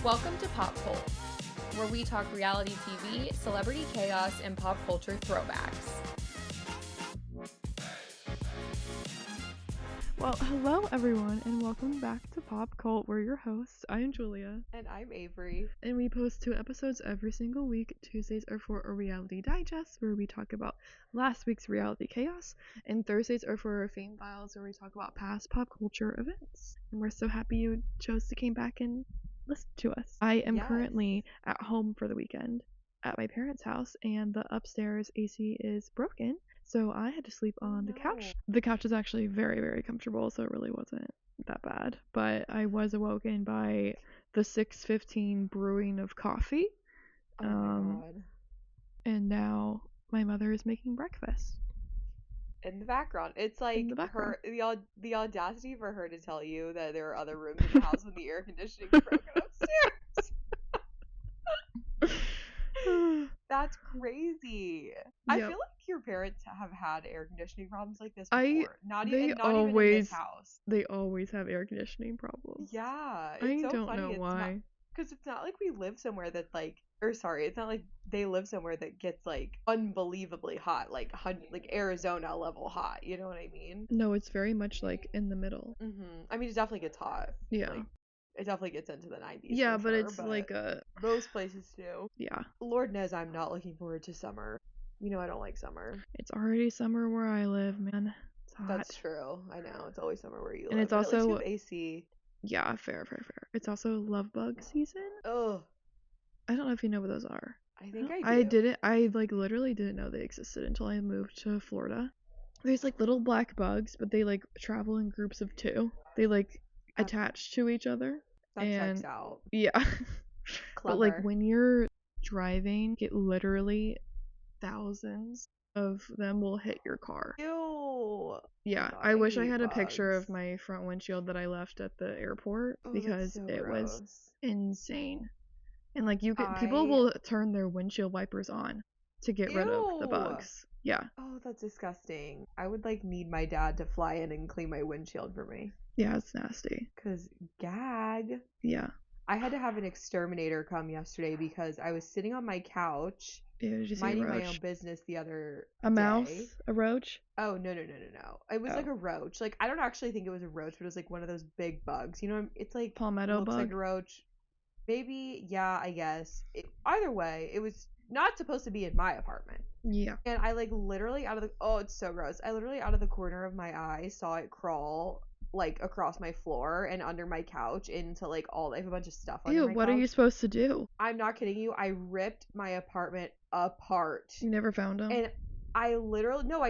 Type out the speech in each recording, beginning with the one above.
Welcome to Pop Cult, where we talk reality TV, celebrity chaos, and pop culture throwbacks. Well, hello everyone, and welcome back to Pop Cult. We're your hosts. I am Julia. And I'm Avery. And we post 2 episodes every single week. Tuesdays are for a reality digest, where we talk about last week's reality chaos. And Thursdays are for our Fame Files, where we talk about past pop culture events. And we're so happy you chose to came back and listen to us. I am currently at home for the weekend at my parents' house, and the upstairs AC is broken. So I had to sleep on the couch. The couch is actually very, very comfortable, so it really wasn't that bad. But I was awoken by the 6:15 brewing of coffee. Oh my god. And now my mother is making breakfast. In the background. It's like the audacity for her to tell you that there are other rooms in the house when the air conditioning is broken upstairs. That's crazy. Yep. I feel like your parents have had air conditioning problems like this before. Not even in this house. They always have air conditioning problems. Yeah. I don't know why. Because it's not like we live somewhere that it's not like they live somewhere that gets like unbelievably hot, like Arizona level hot. You know what I mean? No, it's very much like in the middle. Mm-hmm. I mean, it definitely gets hot. Yeah. Like, it definitely gets into the 90s. Yeah, but it's like most places do. Yeah. Lord knows I'm not looking forward to summer. You know I don't like summer. It's already summer where I live, man. It's hot. That's true. I know. It's always summer where you live. And it's also at least you have AC. Yeah, fair. It's also love bug season. Ugh. I don't know if you know what those are. I think I do. I literally didn't know they existed until I moved to Florida. There's like little black bugs, but they like travel in groups of 2. They like attach to each other. That checks out. Yeah. Clever. But like when you're driving, get literally thousands of them will hit your car. Ew. Yeah, God, I wish I had bugs. a picture of my front windshield that I left at the airport because it was insane. And like people will turn their windshield wipers on to get rid of the bugs. Yeah. Oh, that's disgusting. I would like need my dad to fly in and clean my windshield for me. Yeah, it's nasty. 'Cause gag. Yeah. I had to have an exterminator come yesterday because I was sitting on my couch minding my own business the other day. Mouse? A roach? Oh, no. It was like a roach. Like, I don't actually think it was a roach, but it was like one of those big bugs. You know, it's like palmetto looks bug? like a roach. Maybe, yeah, I guess. Either way, it was not supposed to be in my apartment. Yeah. And I like literally it's so gross. I literally out of the corner of my eye saw it crawl like across my floor and under my couch into like I have a bunch of stuff under my couch. What are you supposed to do? I'm not kidding you. I ripped my apartment apart. You never found him? And I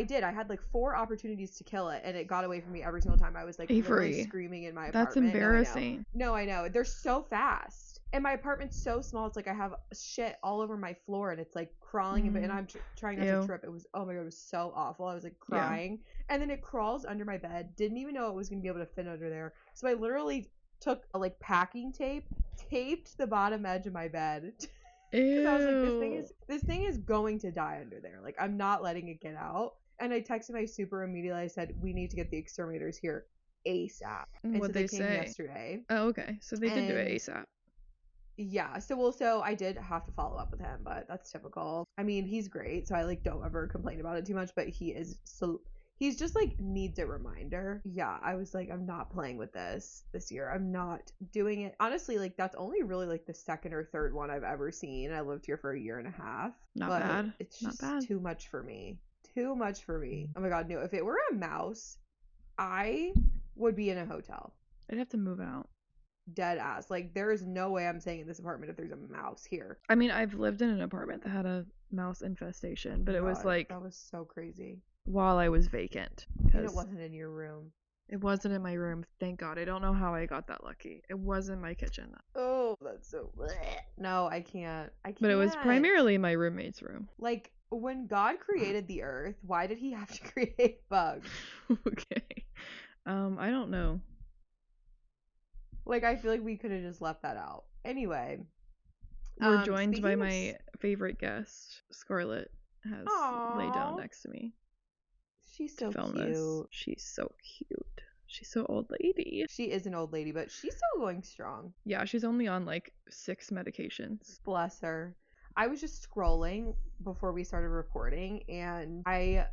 did. I had like 4 opportunities to kill it, and it got away from me every single time. I was like literally screaming in my apartment. That's embarrassing. No, I know. They're so fast. And my apartment's so small. It's like I have shit all over my floor, and it's like crawling, and I'm trying not to trip. It was, oh my god, it was so awful. I was like crying. Yeah. And then it crawls under my bed. Didn't even know it was going to be able to fit under there. So I literally took a like packing tape, taped the bottom edge of my bed. Because I was like, this thing is going to die under there. Like, I'm not letting it get out. And I texted my super immediately. I said, we need to get the exterminators here ASAP. And what so they came yesterday. Oh, okay. So they did do it ASAP. Yeah, so I did have to follow up with him, but that's typical. I mean, he's great, so I like don't ever complain about it too much, but he's just like needs a reminder. Yeah, I was like, I'm not playing with this year. I'm not doing it. Honestly, like that's only really like the second or third one I've ever seen. I lived here for a year and a half. Not bad. It's just too much for me. Oh my god, no. If it were a mouse, I would be in a hotel. I'd have to move out. Dead ass. Like, there is no way I'm staying in this apartment if there's a mouse here. I mean, I've lived in an apartment that had a mouse infestation, but it was like that was so crazy while I was vacant. And it wasn't in your room. It wasn't in my room, thank god. I don't know how I got that lucky. It was in my kitchen. Oh, that's so no, I can't. But it was primarily my roommate's room. Like, when God created the earth, why did he have to create bugs? Okay. I don't know. Like, I feel like we could have just left that out. Anyway. We're joined by my favorite guest. Scarlett has laid down next to me. She's so cute. She's so cute. She's so old lady. She is an old lady, but she's still going strong. Yeah, she's only on like 6 medications. Bless her. I was just scrolling before we started recording, and I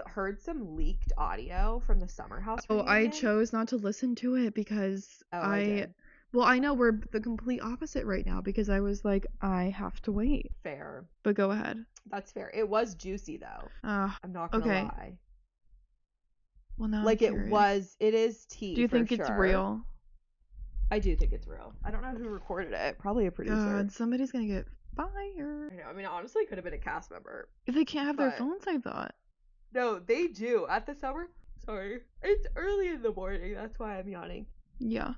heard some leaked audio from the Summer House reunion. I chose not to listen to it because I did. Well, I know we're the complete opposite right now because I was like, I have to wait. Fair. But go ahead. That's fair. It was juicy though. I'm not gonna lie. Well, now like it is tea. Do you think it's real? I do think it's real. I don't know who recorded it. Probably a producer. God, somebody's gonna get fired. I know. I mean, honestly, it could have been a cast member. If they can't have their phones, I thought. No, they do. At the summer. Sorry, it's early in the morning. That's why I'm yawning. Yeah.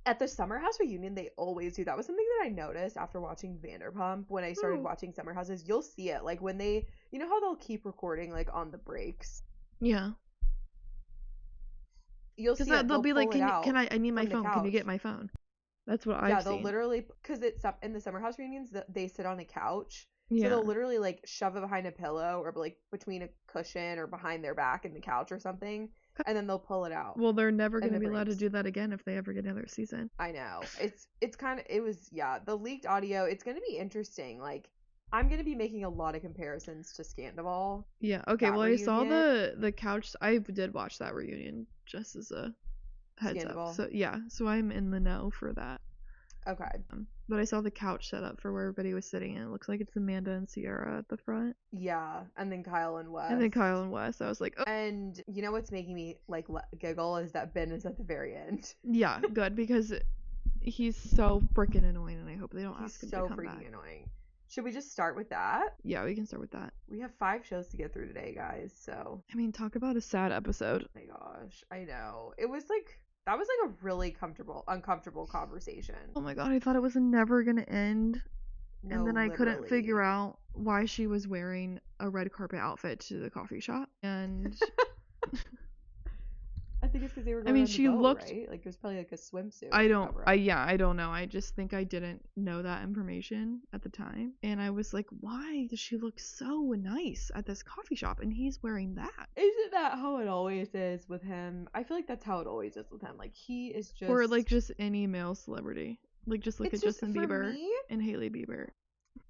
At the Summer House reunion, they always do. That was something that I noticed after watching Vanderpump. When I started watching Summer Houses, you'll see it. Like when they, you know how they'll keep recording like on the breaks. Yeah. You'll see it. They'll be like, I need my phone. Can you get my phone? That's what I've seen. Yeah, they'll literally, because it's in the Summer House reunions, they sit on a couch. Yeah. So they'll literally like shove it behind a pillow or like between a cushion or behind their back in the couch or something. And then they'll pull it out. Well, they're never going to be allowed to do that again if they ever get another season. I know. It's kind of, the leaked audio, it's going to be interesting. Like, I'm going to be making a lot of comparisons to Scandival. Yeah, okay, well, reunion. I saw the couch, I did watch that reunion, just as a heads Scandival. Up. So, yeah, so I'm in the know for that. Okay. But I saw the couch set up for where everybody was sitting, and it looks like it's Amanda and Sierra at the front. Yeah, and then Kyle and Wes. I was like, oh. And you know what's making me like giggle is that Ben is at the very end. Yeah, good, because he's so freaking annoying, and I hope they don't ask him to come back. He's so freaking annoying. Should we just start with that? Yeah, we can start with that. We have 5 shows to get through today, guys. So I mean, talk about a sad episode. Oh my gosh, I know. It was like. That was like a really uncomfortable conversation. Oh my god, I thought it was never gonna end. No, and then I couldn't figure out why she was wearing a red carpet outfit to the coffee shop. And I think it's because they were going on the boat, right? Like it was probably like a swimsuit. I don't know. I just think I didn't know that information at the time. And I was like, why does she look so nice at this coffee shop? And he's wearing that. Isn't that how it always is with him? I feel like that's how it always is with him. Like he is just... Or like just any male celebrity. Like just look at Justin Bieber and Hailey Bieber.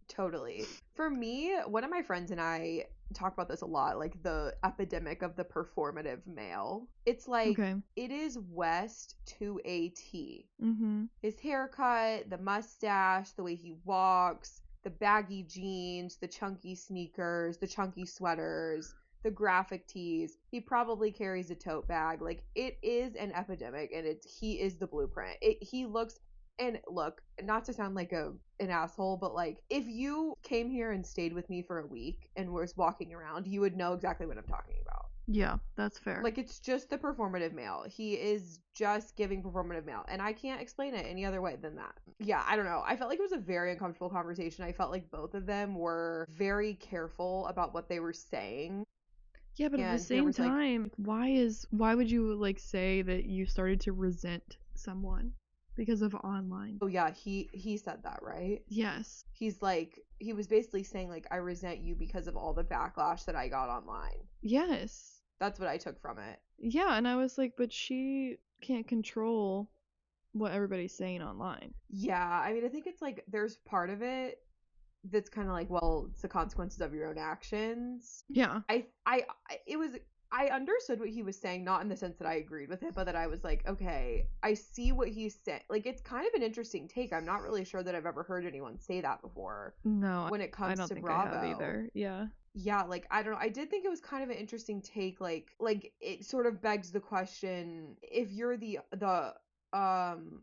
Totally. For me, one of my friends and I talk about this a lot, like the epidemic of the performative male. It's like, It is West to a T. Mm-hmm. His haircut, the mustache, the way he walks, the baggy jeans, the chunky sneakers, the chunky sweaters, the graphic tees. He probably carries a tote bag. Like, it is an epidemic, and he is the blueprint. He looks... And look, not to sound like an asshole, but like if you came here and stayed with me for a week and was walking around, you would know exactly what I'm talking about. Yeah, that's fair. Like it's just the performative male. He is just giving performative male, and I can't explain it any other way than that. Yeah, I don't know. I felt like it was a very uncomfortable conversation. I felt like both of them were very careful about what they were saying. Yeah, but at the same time, why would you like say that you started to resent someone? Because of online. Oh yeah, he said that, right? Yes. He's like, he was basically saying like, I resent you because of all the backlash that I got online. Yes. That's what I took from it. Yeah, and I was like, but she can't control what everybody's saying online. Yeah, I mean, I think it's like, there's part of it that's kind of like, well, it's the consequences of your own actions. Yeah. I understood what he was saying, not in the sense that I agreed with it, but that I was like, okay, I see what he's saying. Like, it's kind of an interesting take. I'm not really sure that I've ever heard anyone say that before. No, when it comes to Bravo. I don't think I have either. Yeah. Yeah, like, I don't know. I did think it was kind of an interesting take. Like it sort of begs the question, if you're the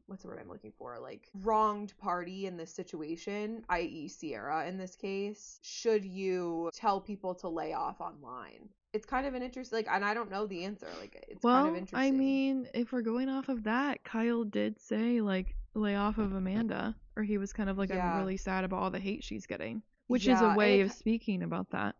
what's the word I'm looking for? Like, wronged party in this situation, i.e. Sierra in this case, should you tell people to lay off online? It's kind of an interesting, like, and I don't know the answer. Like, it's kind of interesting. I mean, if we're going off of that, Kyle did say, like, lay off of Amanda. Or he was kind of like, I'm really sad about all the hate she's getting. Which is a way of speaking about that.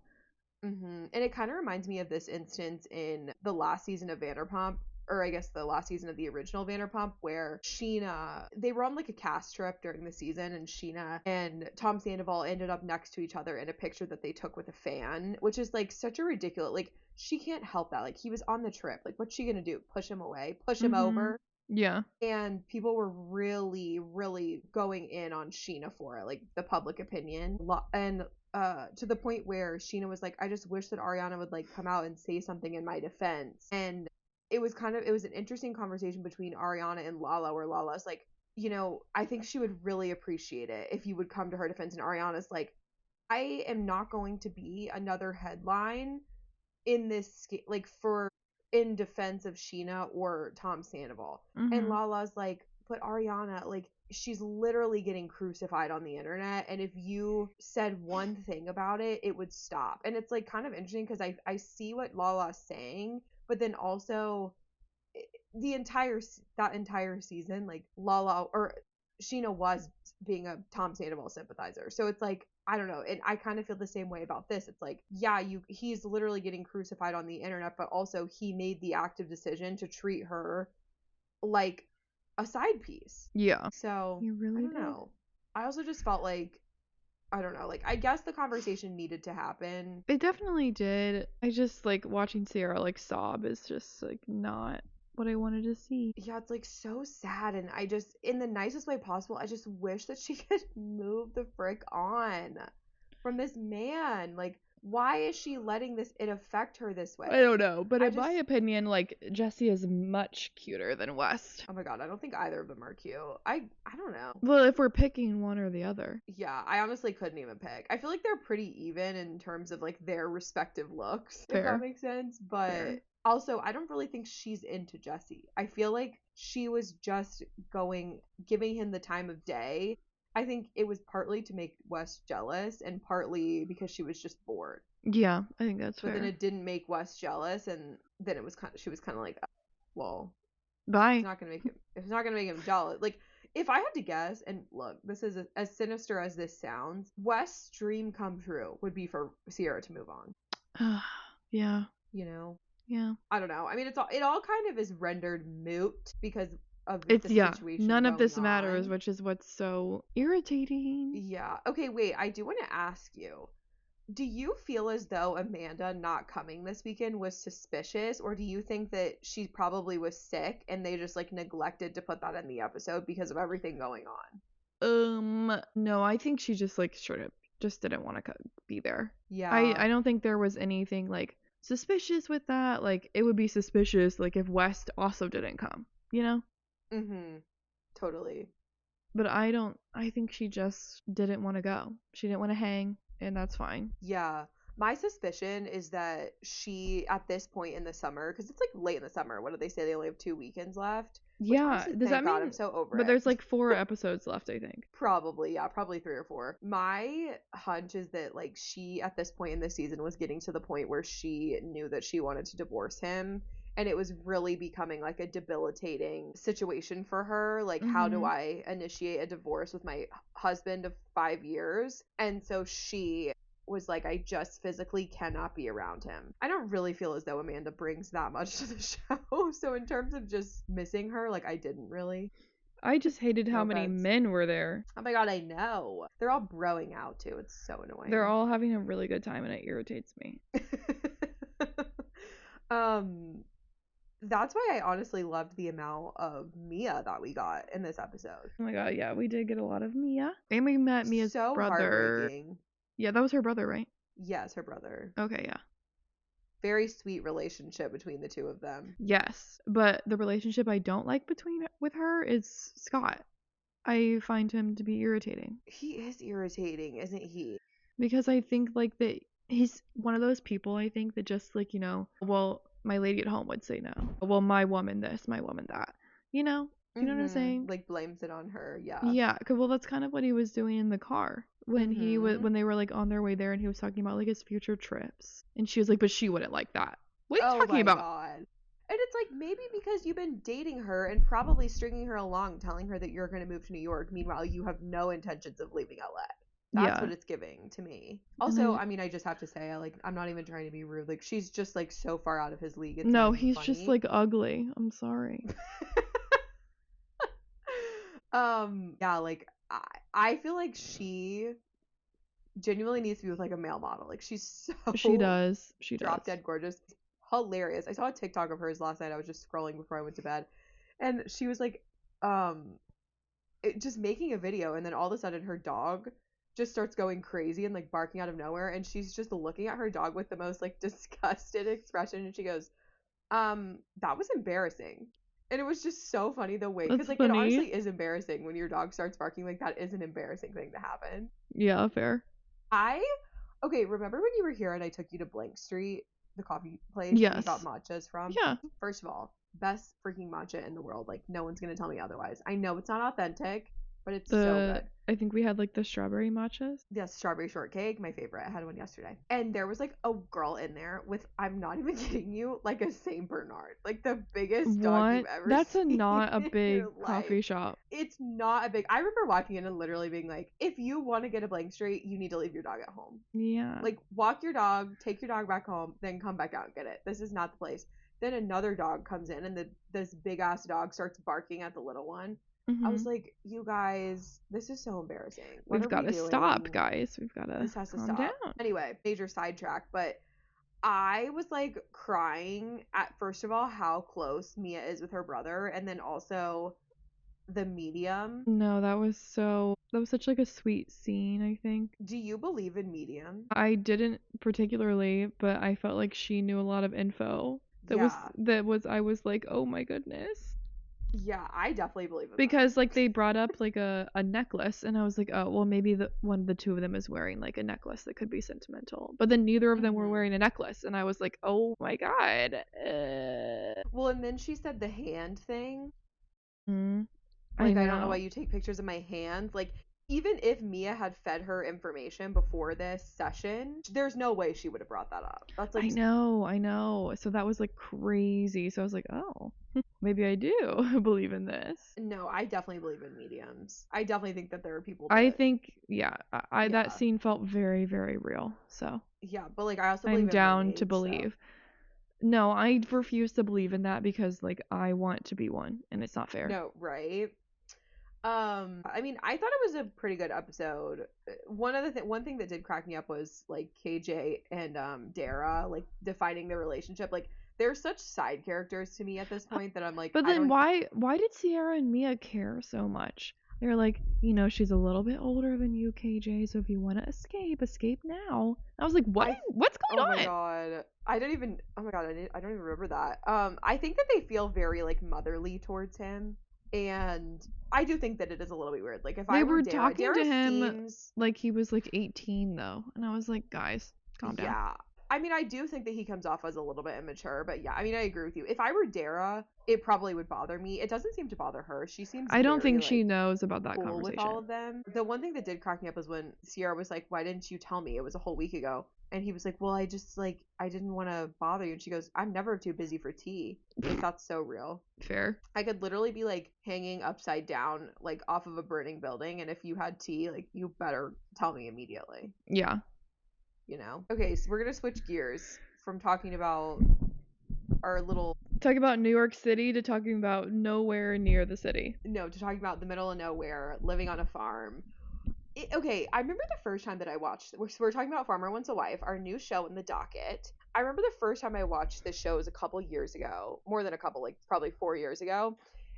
Mm-hmm. And it kind of reminds me of this instance in the last season of Vanderpump, or I guess the last season of the original Vanderpump, where Sheena, they were on like a cast trip during the season, and Sheena and Tom Sandoval ended up next to each other in a picture that they took with a fan, which is like such a ridiculous, like she can't help that. Like he was on the trip. Like what's she gonna do? Push him away? Push him over? Yeah. And people were really, really going in on Sheena for it, like the public opinion. And to the point where Sheena was like, I just wish that Ariana would like come out and say something in my defense. And it was an interesting conversation between Ariana and Lala, where Lala's like, you know, I think she would really appreciate it if you would come to her defense. And Ariana's like, I am not going to be another headline in this, like, for in defense of Sheena or Tom Sandoval. And Lala's like, but Ariana, like, she's literally getting crucified on the internet, and if you said one thing about it, it would stop. And it's like kind of interesting because I see what Lala's saying, but then also that entire season, like Lala or Sheena was being a Tom Sandoval sympathizer. So it's like, I don't know. And I kind of feel the same way about this. It's like, yeah, he's literally getting crucified on the internet, but also he made the active decision to treat her like a side piece. Yeah. So You really I don't know. I also just felt like, I don't know, like I guess the conversation needed to happen. It definitely did. I just like watching Sierra like sob is just like not what I wanted to see. Yeah, it's like so sad, and I just, in the nicest way possible, I just wish that she could move the frick on from this man. Like, why is she letting it affect her this way? I don't know, but in my opinion, like Jesse is much cuter than West. Oh my god, I don't think either of them are cute. I don't know. Well, if we're picking one or the other. Yeah, I honestly couldn't even pick. I feel like they're pretty even in terms of like their respective looks, Fair. if that makes sense. But Fair. Also, I don't really think she's into Jesse. I feel like she was just giving him the time of day. I think it was partly to make Wes jealous and partly because she was just bored. Yeah, I think that's fair. But then it didn't make Wes jealous, and then she was kind of like, well, bye. It's not gonna make him jealous. Like, if I had to guess, and look, this is as sinister as this sounds, Wes' dream come true would be for Sierra to move on. Yeah. You know. Yeah. I don't know. I mean, it all kind of is rendered moot because of the situation. None of this on. matters, which is what's so irritating. Yeah. Okay, wait. I do want to ask you. Do you feel as though Amanda not coming this weekend was suspicious, or do you think that she probably was sick and they just like neglected to put that in the episode because of everything going on? No, I think she just like sort of just didn't want to be there. Yeah. I don't think there was anything like suspicious with that. Like it would be suspicious like if West also didn't come, you know? Totally. But I think she just didn't want to go. She didn't want to hang, and that's fine. Yeah. My suspicion is that she, at this point in the summer, because it's like late in the summer, what did they say? They only have 2 weekends left? Yeah. Does that mean? God, I'm so over but it. There's like 4 episodes left, I think. Probably, yeah, probably 3 or 4. My hunch is that like she, at this point in the season, was getting to the point where she knew that she wanted to divorce him. And it was really becoming like a debilitating situation for her. Like, how do I initiate a divorce with my husband of 5 years? And so she was like, I just physically cannot be around him. I don't really feel as though Amanda brings that much to the show. So in terms of just missing her, like I didn't really. I just hated how many men were there. Oh my god, I know. They're all broing out too. It's so annoying. They're all having a really good time and it irritates me. That's why I honestly loved the amount of Mia that we got in this episode. Oh my god, yeah, we did get a lot of Mia. And we met Mia's brother. Yeah, that was her brother, right? Yes, her brother. Okay, yeah. Very sweet relationship between the two of them. Yes, but the relationship I don't like with her is Scott. I find him to be irritating. He is irritating, isn't he? Because I think like that he's one of those people, I think, that just like, you know, well, my lady at home would say no. Well, my woman this, my woman that. You know? You know what I'm saying? Like blames it on her, yeah. Yeah, well, that's kind of what he was doing in the car when when they were like on their way there, and he was talking about like his future trips, and she was like, but she wouldn't like that. What are you talking about? God. And it's like, maybe because you've been dating her and probably stringing her along, telling her that you're going to move to New York. Meanwhile, you have no intentions of leaving LA. That's what it's giving to me. Also, I mean, I just have to say, I'm not even trying to be rude. Like, she's just like so far out of his league. It's no, not even he's funny. just like ugly. I'm sorry. Yeah, like I feel like she genuinely needs to be with like a male model. Like, she's so She does. drop dead gorgeous, hilarious. I saw a TikTok of hers last night. I was just scrolling before I went to bed, and she was like, just making a video, and then all of a sudden her dog just starts going crazy and like barking out of nowhere, and she's just looking at her dog with the most like disgusted expression, and she goes, that was embarrassing. And it was just so funny the way, because like, it honestly is embarrassing when your dog starts barking. Like, that is an embarrassing thing to happen. Yeah, fair. Okay, remember when you were here and I took you to Blank Street, the coffee place Yes. that we got matchas from? Yeah. First of all, best freaking matcha in the world. Like, no one's gonna tell me otherwise. I know it's not authentic, but it's so good. I think we had like the strawberry matchas. Yes, strawberry shortcake, my favorite. I had one yesterday. And there was like a girl in there with, I'm not even kidding you, like a Saint Bernard. Like the biggest dog you've ever That's seen. not a big coffee shop. It's not a big. I remember walking in and literally being like, if you want to get a Blank Street, you need to leave your dog at home. Yeah. Like, walk your dog, take your dog back home, then come back out and get it. This is not the place. Then another dog comes in, and this big ass dog starts barking at the little one. Mm-hmm. I was like, you guys, this is so embarrassing. We've got to stop, guys. We've got to. This has to calm stop. down. Anyway, major sidetrack, but I was like crying at, first of all, how close Mia is with her brother, and then also the medium. No, that was such like a sweet scene, I think. Do you believe in medium? I didn't particularly, but I felt like she knew a lot of info. I was like, oh my goodness. Yeah, I definitely believe in because that. Like they brought up like a necklace, and I was like, oh well, maybe one of the two of them is wearing like a necklace that could be sentimental, but then neither of them were wearing a necklace, and I was like, oh my god. Well, and then she said the hand thing. I don't know why you take pictures of my hands. Like, even if Mia had fed her information before this session, there's no way she would have brought that up. That's like, I know. So that was like crazy. So I was like, oh, maybe I do believe in this. No, I definitely believe in mediums. I definitely think that there are people. I think, that scene felt very, very real. So yeah, but like I also believe I'm down mermaids, to believe. So. No, I refuse to believe in that because like I want to be one, and it's not fair. No, right. I mean, I thought it was a pretty good episode. One thing that did crack me up was like KJ and Dara like defining their relationship. Like, they're such side characters to me at this point that I'm like, but then why did Sierra and Mia care so much? They're like, she's a little bit older than you, KJ, so if you want to escape now. I was like, what's going on? Oh my god, I don't even remember that. I think that they feel very like motherly towards him. And I do think that it is a little bit weird. Like, if they were talking to him like he was like 18 though, and I was like, guys, calm down. Yeah, I mean, I do think that he comes off as a little bit immature, but yeah, I mean, I agree with you. If I were Dara, it probably would bother me. It doesn't seem to bother her. She seems. I don't think she knows about that cool conversation with all of them. The one thing that did crack me up was when Sierra was like, "Why didn't you tell me? It was a whole week ago." And he was like, well, I just, like, I didn't want to bother you. And she goes, I'm never too busy for tea. Like, that's so real. Fair. I could literally be, like, hanging upside down, like, off of a burning building. And if you had tea, like, you better tell me immediately. Yeah. Okay, so we're going to switch gears from talking about our little... Talking about New York City to talking about nowhere near the city. No, to talking about the middle of nowhere, living on a farm. Okay, I remember the first time that I watched, we're talking about Farmer Wants a Wife, our new show in the docket. I remember the first time I watched this show was a couple years ago, more than a couple, like probably 4 years ago.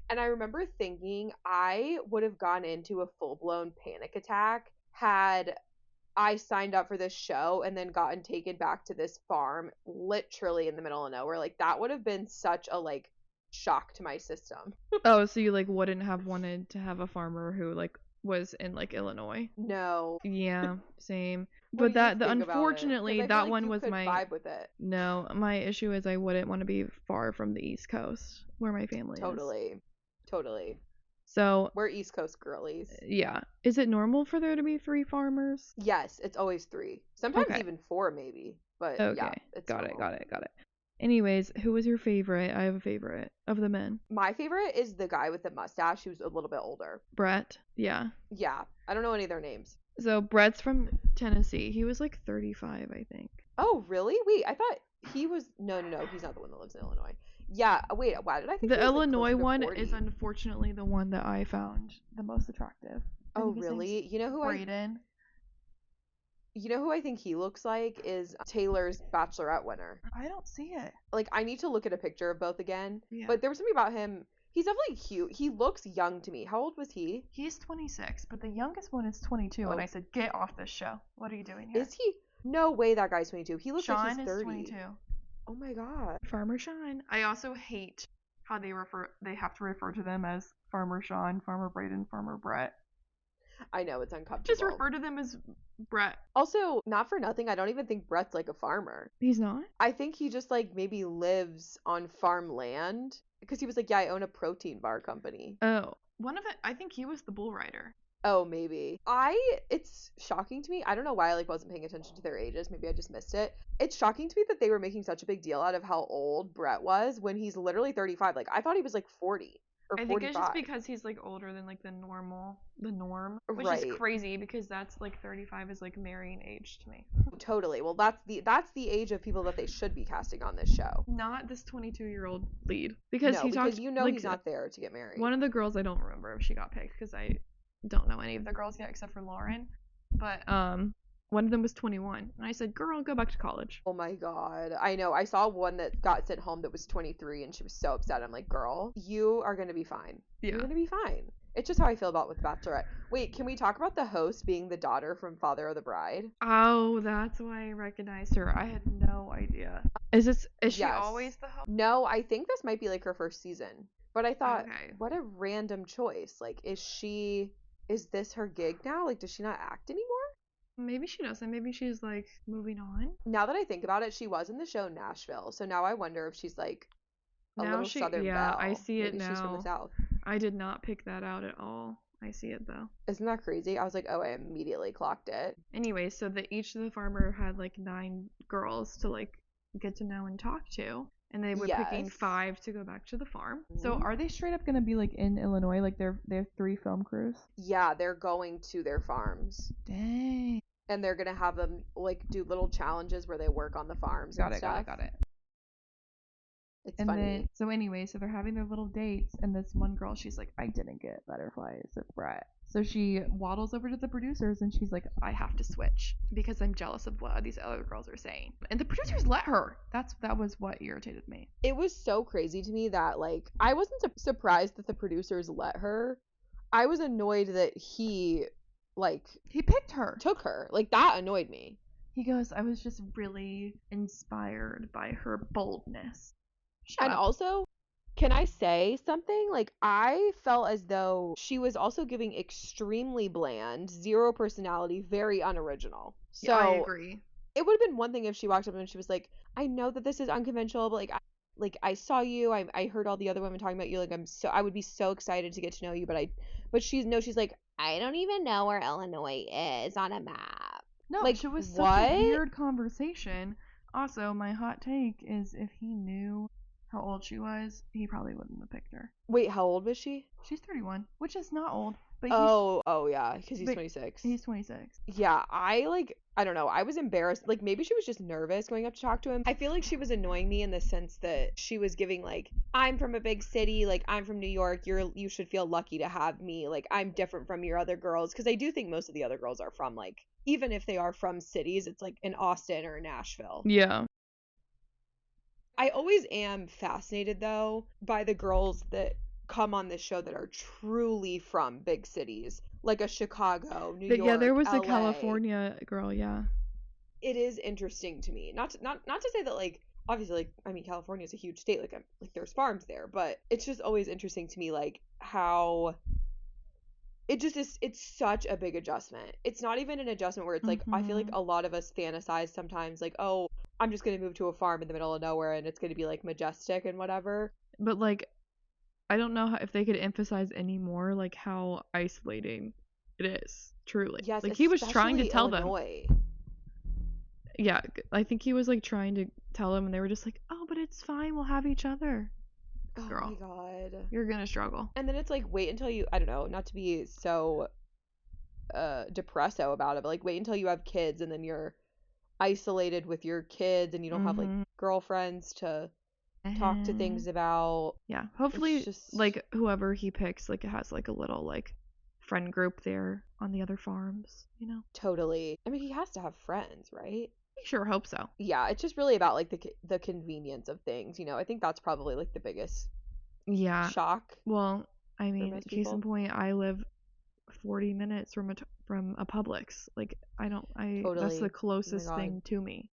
And I remember thinking I would have gone into a full-blown panic attack had I signed up for this show and then gotten taken back to this farm literally in the middle of nowhere. Like, that would have been such a, like, shock to my system. Oh, so you, like, wouldn't have wanted to have a farmer who, like, was in like Illinois? No. Yeah, same. But unfortunately that one was my vibe with it. No, my issue is I wouldn't want to be far from the East Coast where my family is. Totally. So we're East Coast girlies. Yeah. Is it normal for there to be 3 farmers? Yes, it's always 3. Sometimes even 4 maybe. But yeah, it's got it. Anyways, who was your favorite? I have a favorite of the men. My favorite is the guy with the mustache who's a little bit older. Brett. Yeah. Yeah. I don't know any of their names. So Brett's from Tennessee. He was like 35, I think. Oh, really? Wait, I thought he was. No, he's not the one that lives in Illinois. Yeah, wait, why did I think The he was, like, Illinois closer to one 40? is unfortunately the one that I found the most attractive. I Oh, think his name's really? Braden. You know who I think he looks like is Taylor's Bachelorette winner. I don't see it. Like, I need to look at a picture of both again. Yeah. But there was something about him. He's definitely cute. He looks young to me. How old was he? He's 26, but the youngest one is 22, and I said, get off this show. What are you doing here? Is he? No way that guy's 22. He looks like Sean he's is 30. 22. Oh my god. Farmer Sean. I also hate how they have to refer to them as Farmer Sean, Farmer Braden, Farmer Brett. I know, it's uncomfortable. Just refer to them as Brett. Also, not for nothing, I don't even think Brett's like a farmer. He's not? I think he just like maybe lives on farmland. Because he was like, yeah, I own a protein bar company. Oh. I think he was the bull rider. Oh, maybe. It's shocking to me. I don't know why I like wasn't paying attention to their ages. Maybe I just missed it. It's shocking to me that they were making such a big deal out of how old Brett was when he's literally 35. Like, I thought he was like 40 or 45. I think it's just because he's like older than like the norm, which Right. is crazy because that's like 35 is like marrying age to me. Totally. Well, that's the age of people that they should be casting on this show. Not this 22-year-old lead because No, he because talked, you know like, he's not there to get married. One of the girls, I don't remember if she got picked because I don't know any of the girls yet except for Lauren, but one of them was 21, and I said, girl, go back to college. Oh my god. I know. I saw one that got sent home that was 23 and she was so upset. I'm like, girl, you are going to be fine. Yeah. You're going to be fine. It's just how I feel about with Bachelorette. Wait, can we talk about the host being the daughter from Father of the Bride? Oh, that's why I recognized her. I had no idea. Is she Yes. always the host? No, I think this might be like her first season. But I thought, Okay. what a random choice. Like, is this her gig now? Like, does she not act anymore? Maybe she doesn't. Maybe she's like moving on. Now that I think about it, she was in the show Nashville. So now I wonder if she's like a little Southern yeah, belle. I see it Maybe now. she's from the South. I did not pick that out at all. I see it though. Isn't that crazy? I was like, oh, I immediately clocked it. Anyway, so each of the farmer had like 9 girls to like get to know and talk to, and they were picking Yes. 5 to go back to the farm. So Mhm. are they straight up gonna be like in Illinois? Like they're 3 film crews? Yeah, they're going to their farms. Dang. And they're gonna have them like do little challenges where they work on the farms and stuff. Got it. It's And funny. then, so anyway, so they're having their little dates, and this one girl, she's like, I didn't get butterflies with Brett. So she waddles over to the producers, and she's like, I have to switch because I'm jealous of what these other girls are saying. And the producers let her. That was what irritated me. It was so crazy to me that like I wasn't surprised that the producers let her. I was annoyed that he picked her. took her. Like that annoyed me. He goes, I was just really inspired by her boldness. Shut And up. also, can I say something? Like, I felt as though she was also giving extremely bland, zero personality, very unoriginal. So Yeah, I agree. it would have been one thing if she walked up and she was like, I know that this is unconventional, but I saw you. I heard all the other women talking about you. Like, I would be so excited to get to know you. But she's like, I don't even know where Illinois is on a map. No, like, it was such what? a weird conversation. Also, my hot take is if he knew how old she was, he probably wouldn't have picked her. Wait, how old was she? She's 31, which is not old, but Oh yeah, because he's but 26. he's 26. Yeah, I don't know. I was embarrassed. Like, maybe she was just nervous going up to talk to him. I feel like she was annoying me in the sense that she was giving, like, I'm from a big city. Like, I'm from New York. You should feel lucky to have me. Like, I'm different from your other girls. Because I do think most of the other girls are from, like, even if they are from cities, it's, like, in Austin or Nashville. Yeah. I always am fascinated, though, by the girls that come on this show that are truly from big cities. Like a Chicago, New York, Yeah, there was LA. a California girl, yeah. It is interesting to me. Not to say that, like, obviously, like, I mean, California is a huge state. Like, there's farms there, but it's just always interesting to me, like, how it just is. It's such a big adjustment. It's not even an adjustment where it's like, I feel like a lot of us fantasize sometimes, like, oh, I'm just gonna move to a farm in the middle of nowhere and it's gonna be like majestic and whatever. But like, I don't know if they could emphasize any more like how isolating it is. Truly, Yes, like he was trying to tell Illinois. them. Yeah, I think he was like trying to tell them, and they were just like, "Oh, but it's fine. We'll have each other." Oh Girl, my god. you're gonna struggle. And then it's like, wait until you, I don't know, not to be so depresso about it, but like wait until you have kids and then you're isolated with your kids and you don't have like girlfriends to talk to things about. Yeah, hopefully It's just like whoever he picks, like it has like a little like friend group there on the other farms, you know. totally. I mean, he has to have friends, right? I sure hope so. Yeah, it's just really about like the convenience of things, you know. I think that's probably like the biggest shock. Well, I for mean, most case in people. point, I live 40 minutes from a Publix. Like that's Totally. the Oh my closest God. thing to me.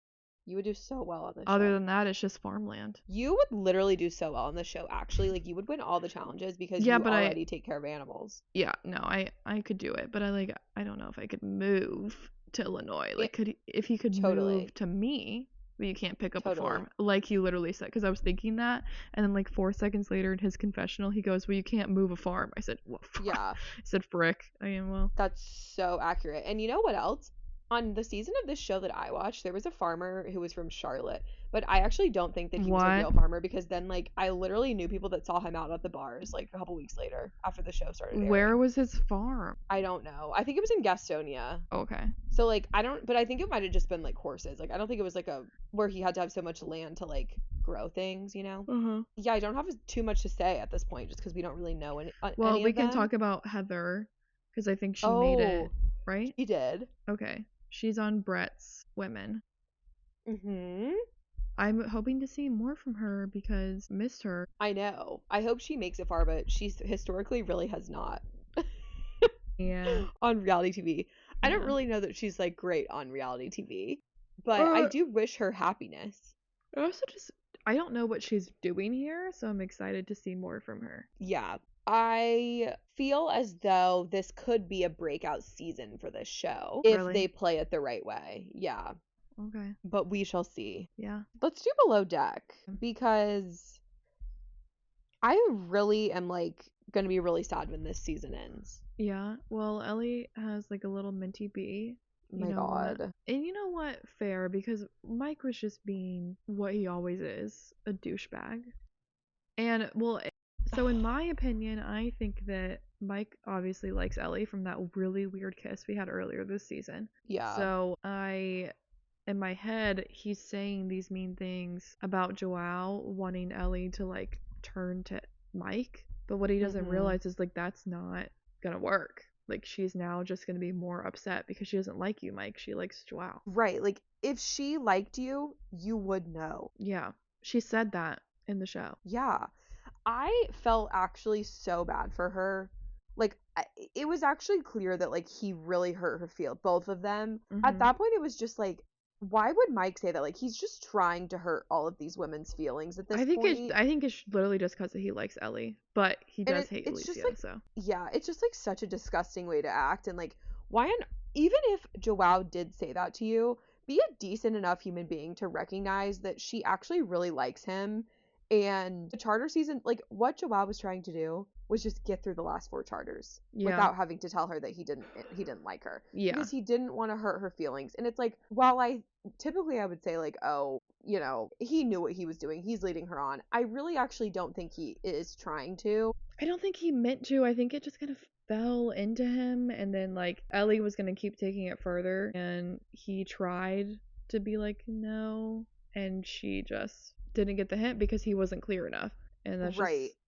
You would do so well on this Other show. than that, it's just farmland. You would literally do so well on the show, actually. Like, you would win all the challenges because Yeah, you but already take care of animals. Yeah, no, I could do it, but I don't know if I could move to Illinois. Like, if he could Totally. move to me, but you can't pick up a Totally. farm, like he literally said. Because I was thinking that, and then like 4 seconds later in his confessional, he goes, "Well, you can't move a farm." I said, "Well, Yeah, I said, frick." I am well. that's so accurate. And you know what else? On the season of this show that I watched, there was a farmer who was from Charlotte, but I actually don't think that he was a real farmer because then, like, I literally knew people that saw him out at the bars, like, a couple weeks later after the show started airing. Where was his farm? I don't know. I think it was in Gastonia. Okay. So, like, but I think it might have just been, like, horses. Like, I don't think it was, like, where he had to have so much land to, like, grow things, you know? Yeah, I don't have too much to say at this point just because we don't really know any Well, we of can them. talk about Heather because I think she made it, right? She did. Okay. She's on Brett's Women. Mm-hmm. I'm hoping to see more from her because missed her. I know. I hope she makes it far, but she historically really has not. Yeah. On reality TV. Yeah. I don't really know that she's like great on reality TV, but I do wish her happiness. I don't know what she's doing here, so I'm excited to see more from her. Yeah. I feel as though this could be a breakout season for this show if they play it the right way. Yeah. Okay. But we shall see. Yeah. Let's do Below Deck because I really am like going to be really sad when this season ends. Yeah. Well, Ellie has like a little minty bee. My God. What? And you know what? Fair, because Mike was just being what he always is, a douchebag. And well, so in my opinion, I think that Mike obviously likes Ellie from that really weird kiss we had earlier this season. Yeah. So in my head, he's saying these mean things about Joao wanting Ellie to like turn to Mike, but what he doesn't realize is like that's not gonna work. Like she's now just gonna be more upset because she doesn't like you, Mike. She likes Joao. Right. Like if she liked you, you would know. Yeah. She said that in the show. Yeah. I felt actually so bad for her. Like it was actually clear that like he really hurt her feel, both of them. At that point it was just like, why would Mike say that? Like he's just trying to hurt all of these women's feelings at this point. I think it's literally just because he likes Ellie, but he does hate Alicia. Like, so yeah, it's just like such a disgusting way to act. And like, even if Joao did say that to you, be a decent enough human being to recognize that she actually really likes him. And the charter season, like what Joao was trying to do was just get through the last 4 charters without having to tell her that he didn't like her. Yeah. Because he didn't want to hurt her feelings. And it's like, while I would say like, oh, you know, he knew what he was doing. He's leading her on. I really actually don't think he is trying to. I don't think he meant to. I think it just kind of fell into him. And then like Ellie was going to keep taking it further. And he tried to be like, no. And she just didn't get the hint because he wasn't clear enough. And that's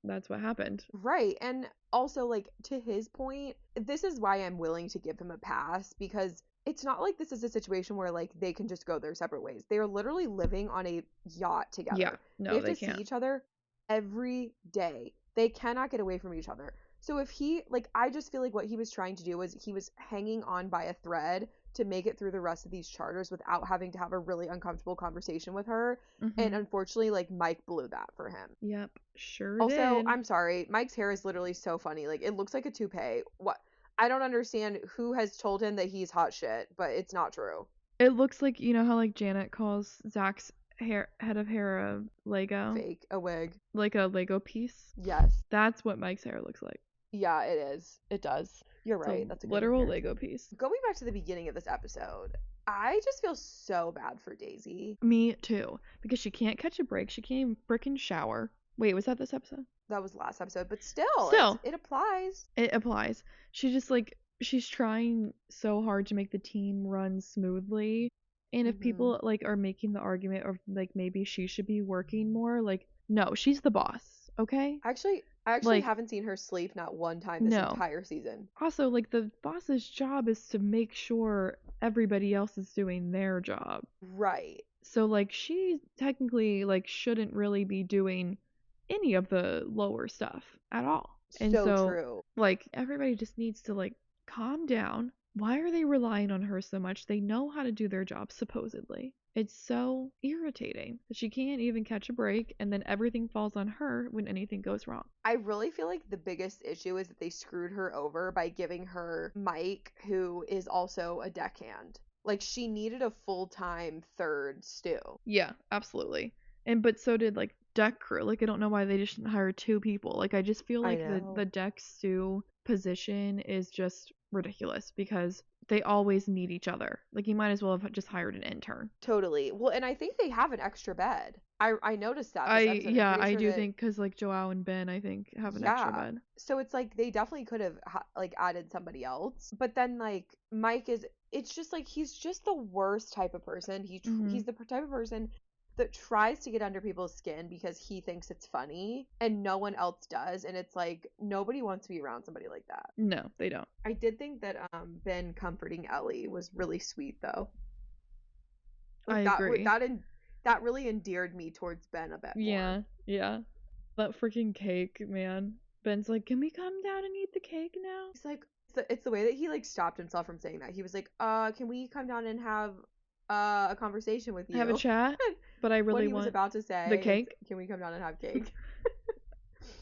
that's what happened. Right. And also like to his point, this is why I'm willing to give him a pass, because it's not like this is a situation where like they can just go their separate ways. They are literally living on a yacht together. Yeah. No, they can't see each other every day. They cannot get away from each other. So if he, like, I just feel like what he was trying to do was he was hanging on by a thread to make it through the rest of these charters without having to have a really uncomfortable conversation with her. And unfortunately, like, Mike blew that for him. Yep, sure also, did. I'm sorry, Mike's hair is literally so funny. Like, it looks like a toupee. What? I don't understand who has told him that he's hot shit, but it's not true. It looks like, you know how like Janet calls Zach's head of hair a Lego? Fake, a wig. Like a Lego piece? Yes. That's what Mike's hair looks like. Yeah, it is. It does. You're right. That's a good literal Lego piece. Going back to the beginning of this episode, I just feel so bad for Daisy. Me too. Because she can't catch a break. She can't even freaking shower. Wait, was that this episode? That was last episode, but still. It applies. It applies. She just like she's trying so hard to make the team run smoothly. And if people like are making the argument of like maybe she should be working more, like no, she's the boss, okay? I actually Like, haven't seen her sleep not one time this no. entire season. Also, like the boss's job is to make sure everybody else is doing their job. Right. So like she technically like shouldn't really be doing any of the lower stuff at all. And so true. like everybody just needs to like calm down. Why are they relying on her so much? They know how to do their job, supposedly. It's so irritating that she can't even catch a break, and then everything falls on her when anything goes wrong. I really feel like the biggest issue is that they screwed her over by giving her Mike, who is also a deckhand. Like, she needed a full-time third stew. Yeah, absolutely. But so did like deck crew. Like, I don't know why they just didn't hire 2 people. Like, I just feel like the deck stew position is just ridiculous because they always need each other. Like, you might as well have just hired an intern. Totally. Well, and I think they have an extra bed. I noticed that. I do think because like Joao and Ben, I think have an extra bed. So it's like they definitely could have like added somebody else. But then like Mike it's just like he's just the worst type of person. He's the type of person that tries to get under people's skin because he thinks it's funny and no one else does, and it's like nobody wants to be around somebody like that. No, they don't. I did think that Ben comforting Ellie was really sweet though. Like, I agree. That really endeared me towards Ben a bit more. Yeah. That freaking cake, man. Ben's like, can we come down and eat the cake now? He's like, it's the way that he like stopped himself from saying that. He was like, can we come down and have a conversation with you? Have a chat? But I really was about to say the cake. Can we come down and have cake?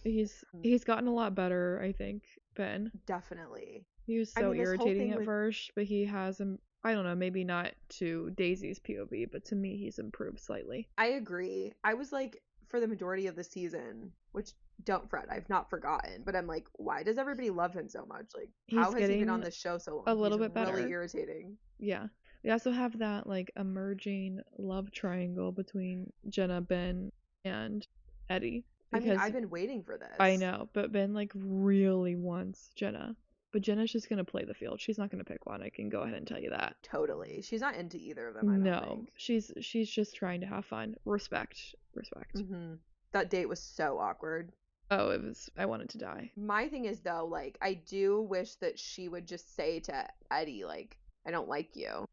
He's gotten a lot better, I think, Ben. Definitely. He was so irritating at first, but he has I don't know, maybe not to Daisy's POV, but to me he's improved slightly. I agree. I was like, for the majority of the season, which don't fret, I've not forgotten, but I'm like, why does everybody love him so much? Like, how has he been on this show so long? A little bit better. Really irritating. Yeah. We also have that like emerging love triangle between Jenna, Ben, and Eddie. Because I've been waiting for this. I know, but Ben like really wants Jenna. But Jenna's just gonna play the field. She's not gonna pick one. I can go ahead and tell you that. Totally. She's not into either of them. I don't think. She's just trying to have fun. Respect. Mm-hmm. That date was so awkward. Oh, it was. I wanted to die. My thing is though, like, I do wish that she would just say to Eddie, like, I don't like you.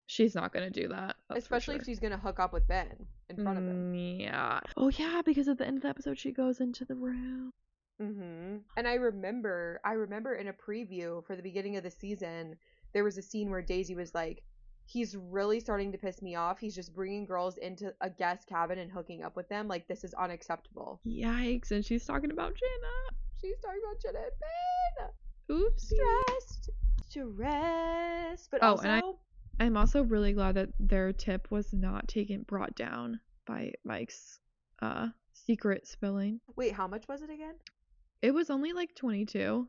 She's not gonna do that. Especially if she's gonna hook up with Ben in front of him. Yeah. Oh yeah, because at the end of the episode she goes into the room. And I remember in a preview for the beginning of the season, there was a scene where Daisy was like, he's really starting to piss me off. He's just bringing girls into a guest cabin and hooking up with them. Like, this is unacceptable. Yikes. And she's talking about Jenna. She's talking about Jenna and Ben. Oops. Stressed. But also, and I'm also really glad that their tip was not brought down by Mike's secret spilling. Wait, how much was it again? It was only like 22,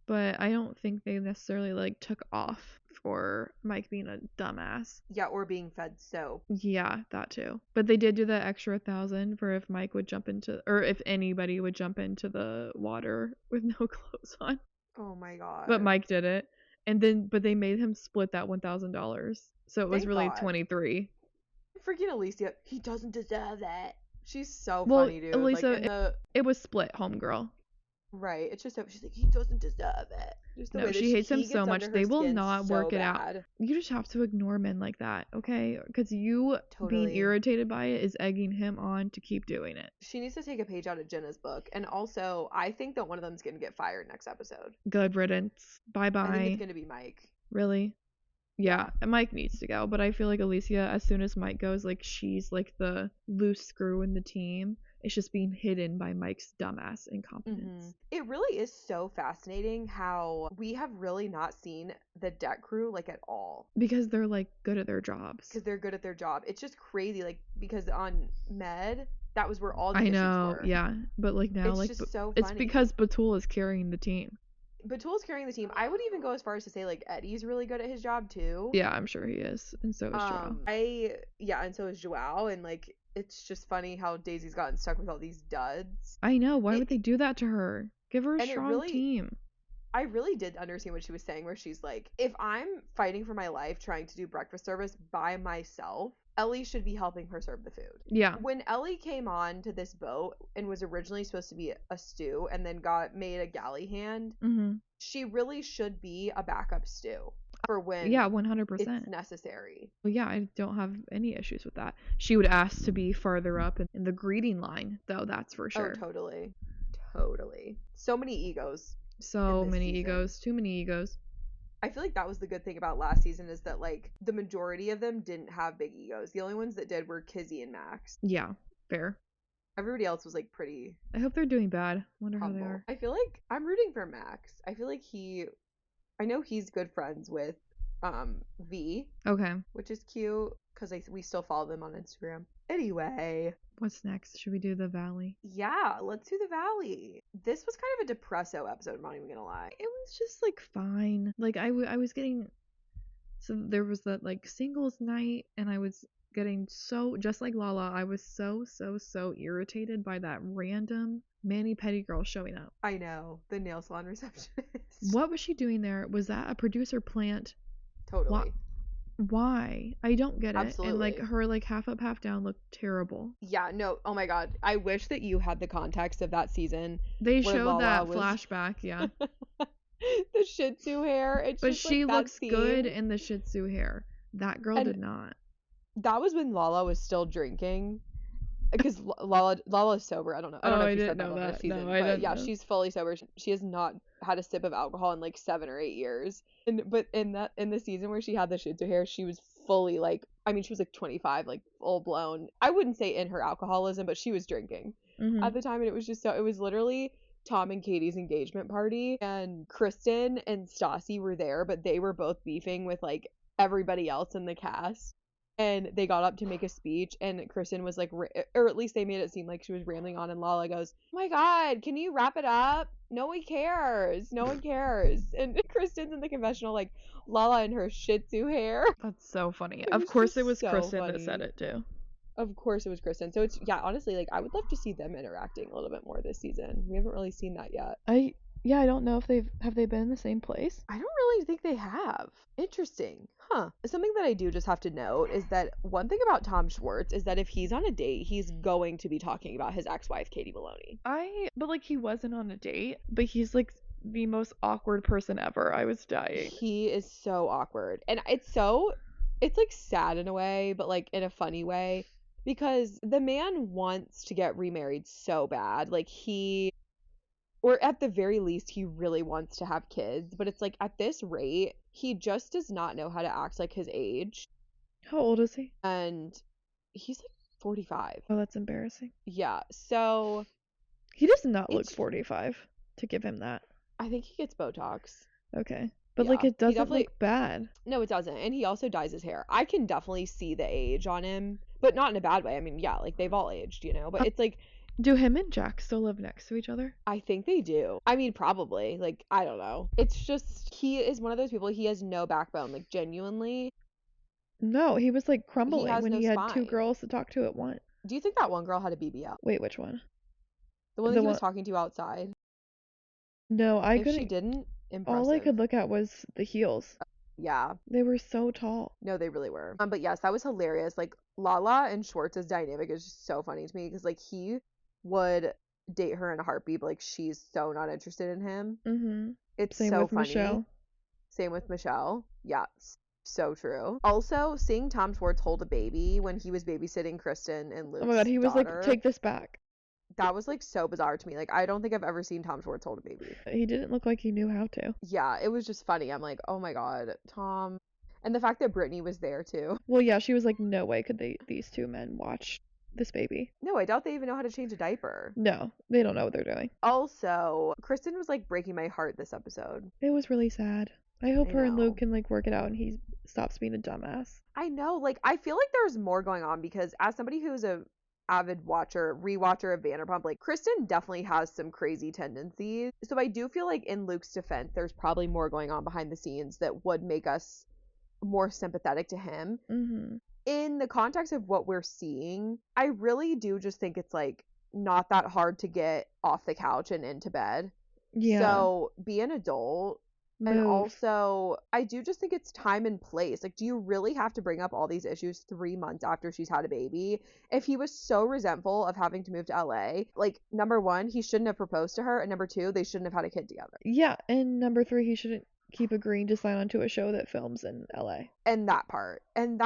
but I don't think they necessarily like took off for Mike being a dumbass. Yeah, or being fed soap. Yeah, that too. But they did do that extra 1,000 for if Mike would jump into, or if anybody would jump into the water with no clothes on. Oh my god. But Mike did it. But they made him split that $1,000. So it was really 23. Freaking Alicia, he doesn't deserve that. She's so funny, dude. Alicia, like it was split, homegirl. Right. It's just she's like, he doesn't deserve it. Just the way she hates him so much. They will not work it out. You just have to ignore men like that, okay? Because you being irritated by it is egging him on to keep doing it. She needs to take a page out of Jenna's book. And also, I think that one of them's going to get fired next episode. Good riddance. Bye-bye. I think it's going to be Mike. Really? Yeah, Mike needs to go. But I feel like Alicia, as soon as Mike goes, like, she's like the loose screw in the team. It's just being hidden by Mike's dumbass incompetence. It really is so fascinating how we have really not seen the deck crew like at all. Because they're like good at their jobs. It's just crazy, like, because on Med, that was where all the issues were. Yeah. But like now, it's like just so funny. It's because Batul is carrying the team. Batul's carrying the team. I would even go as far as to say like Eddie's really good at his job too. Yeah, I'm sure he is. And so is Joao. And so is Joao, and like it's just funny how Daisy's gotten stuck with all these duds. I know. Why would they do that to her? Give her a strong team. I really did understand what she was saying, where she's like, if I'm fighting for my life trying to do breakfast service by myself, Ellie should be helping her serve the food. Yeah. When Ellie came on to this boat and was originally supposed to be a stew and then got made a galley hand, she really should be a backup stew for when 100%. it's necessary. Well, yeah, I don't have any issues with that. She would ask to be farther up in the greeting line, though, that's for sure. Oh, totally. Totally. So many egos. So many egos. Too many egos. I feel like that was the good thing about last season, is that, like, the majority of them didn't have big egos. The only ones that did were Kizzy and Max. Yeah, fair. Everybody else was, like, pretty I hope they're doing bad. Wonder humble. how they are. I feel like I'm rooting for Max. I feel like I know he's good friends with V. Okay. Which is cute, because we still follow them on Instagram. Anyway. What's next? Should we do the Valley? Yeah, let's do the Valley. This was kind of a depresso episode, I'm not even gonna lie. It was just, like, fine. Like, I was getting... So there was that, like, singles night, and I was getting so... Just like Lala, I was so irritated by that random mani-pedi girl showing up. I know. The nail salon receptionist. What was she doing there? Was that a producer plant? Totally. Why? I don't get it. Absolutely. And, like, her, like, half up, half down looked terrible. Yeah, no. Oh my god. I wish that you had the context of that season. They showed that flashback, yeah. The Shih Tzu hair. It's but just, she like, looks good in the Shih Tzu hair. That girl did not. That was when Lala was still drinking. Because Lala's sober. I don't know. I don't know if you said that on this season. No, I didn't know. She's fully sober. She has not had a sip of alcohol in like 7 or 8 years. But in the season where she had the Shih Tzu hair, she was fully like, I mean, she was like 25, like full blown. I wouldn't say in her alcoholism, but she was drinking at the time, and it was literally Tom and Katie's engagement party, and Kristen and Stassi were there, but they were both beefing with like everybody else in the cast. And they got up to make a speech, and Kristen was like, or at least they made it seem like she was rambling on, and Lala goes, oh my god, can you wrap it up? No one cares. No one cares. And Kristen's in the confessional like, Lala and her Shih Tzu hair. That's so funny. Of course it was Kristen that said it too. Of course it was Kristen. So it's, yeah, honestly, like, I would love to see them interacting a little bit more this season. We haven't really seen that yet. Yeah, I don't know if have they been in the same place? I don't really think they have. Interesting. Huh. Something that I do just have to note is that one thing about Tom Schwartz is that if he's on a date, he's going to be talking about his ex-wife, Katie Maloney. But like, he wasn't on a date, but he's like the most awkward person ever. I was dying. He is so awkward. And it's like sad in a way, but like in a funny way, because the man wants to get remarried so bad. Like or at the very least, he really wants to have kids. But it's like, at this rate, he just does not know how to act like his age. How old is he? And he's like 45. Oh, that's embarrassing. Yeah, so... He does not look 45 to give him that. I think he gets Botox. Okay. But, yeah, like, it doesn't look bad. No, it doesn't. And he also dyes his hair. I can definitely see the age on him, but not in a bad way. I mean, yeah, like, they've all aged, you know? But it's like... Do him and Jack still live next to each other? I think they do. I mean, probably. Like, I don't know. It's just, he is one of those people, he has no backbone. Like, genuinely. No, he was, like, crumbling when he had spine. 2 girls to talk to at once. Do you think that one girl had a BBL? Wait, which one? The one that he was talking to outside? No, I couldn't. If she didn't, impressive. All I could look at was the heels. Yeah. They were so tall. No, they really were. But yes, that was hilarious. Like, Lala and Schwartz's dynamic is just so funny to me, because, like, he would date her in a heartbeat, but like, she's so not interested in him. Mm-hmm. It's Same so with funny. Michelle. Same with Michelle. Yeah, so true. Also, seeing Tom Schwartz hold a baby when he was babysitting Kristen and Luke's Oh my god, he was daughter, like, take this back. That was like so bizarre to me. Like, I don't think I've ever seen Tom Schwartz hold a baby. He didn't look like he knew how to. Yeah, it was just funny. I'm like, oh my god, Tom. And the fact that Brittany was there too. Well, yeah, she was like, no way could these 2 men watch this baby. No, I doubt they even know how to change a diaper. No, they don't know what they're doing. Also, Kristen was like breaking my heart this episode. It was really sad. I hope her and Luke can like work it out and he stops being a dumbass. I know, like, I feel like there's more going on, because as somebody who's a avid rewatcher of Vanderpump, like, Kristen definitely has some crazy tendencies. So I do feel like, in Luke's defense, there's probably more going on behind the scenes that would make us more sympathetic to him. Mm-hmm. In the context of what we're seeing, I really do just think it's like not that hard to get off the couch and into bed. Yeah. So be an adult. And Move. also, I do just think it's time and place. Like, do you really have to bring up all these issues 3 months after she's had a baby? If he was so resentful of having to move to LA, like, number one, he shouldn't have proposed to her, and number two, they shouldn't have had a kid together. Yeah, and number 3, he shouldn't keep agreeing to sign on to a show that films in LA. And that part. And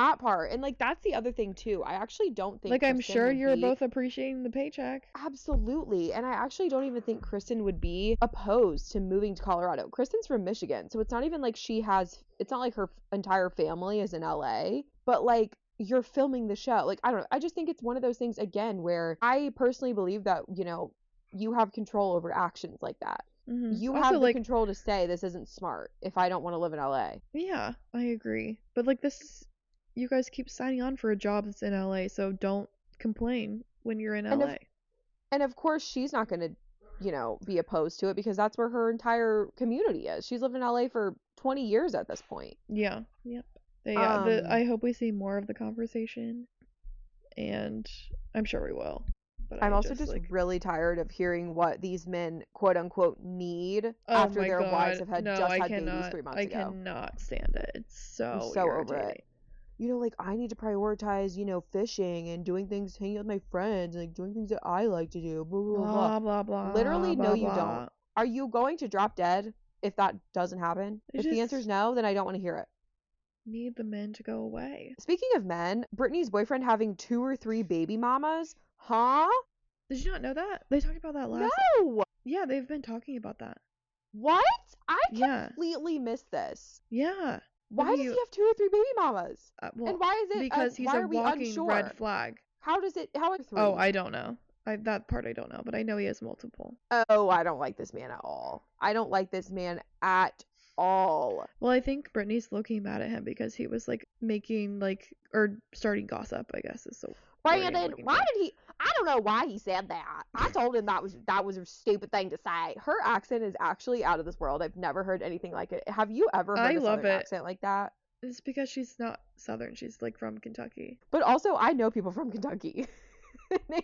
like, that's the other thing too. I actually don't think Like, I'm Kristen sure would you're be... both appreciating the paycheck. Absolutely. And I actually don't even think Kristen would be opposed to moving to Colorado. Kristen's from Michigan, so it's not even like it's not like her entire family is in LA, but like, you're filming the show. Like, I don't know. I just think it's one of those things, again, where I personally believe that, you know, you have control over actions like that. Mm-hmm. You Also, have the like, control to say this isn't smart if I don't want to live in LA. Yeah, I agree. But like this, you guys keep signing on for a job that's in LA, so don't complain when you're in LA. And of course, she's not going to, you know, be opposed to it because that's where her entire community is. She's lived in LA for 20 years at this point. Yeah, yep. I hope we see more of the conversation, and I'm sure we will. But I'm also just really tired of hearing what these men, quote unquote, need after their wives have had babies 3 months ago. I cannot stand it. It's so over it. You know, like, I need to prioritize, you know, fishing and doing things, hanging out with my friends, and like doing things that I like to do. Blah blah blah. Blah blah. Literally, blah, no, blah. you don't. Are you going to drop dead if that doesn't happen? If the answer is no, then I don't want to hear it. Need the men to go away. Speaking of men, Brittany's boyfriend having 2 or 3 baby mamas. Huh? Did you not know that? They talked about that last. No. Yeah, they've been talking about that. What? I completely missed this. Yeah. Why does he have 2 or 3 baby mamas? Well, and why is it? Because he's a walking unsure? red flag. How are 3? Oh, I don't know. That part I don't know, but I know he has multiple. Oh, I don't like this man at all. I don't like this man at all. Well, I think Brittany's looking mad at him because he was like making or starting gossip, I guess is so. Brandon, why did he? I don't know why he said that. I told him that was a stupid thing to say. Her accent is actually out of this world. I've never heard anything like it. Have you ever heard a Southern accent like that? It's because she's not Southern. She's like from Kentucky. But also, I know people from Kentucky.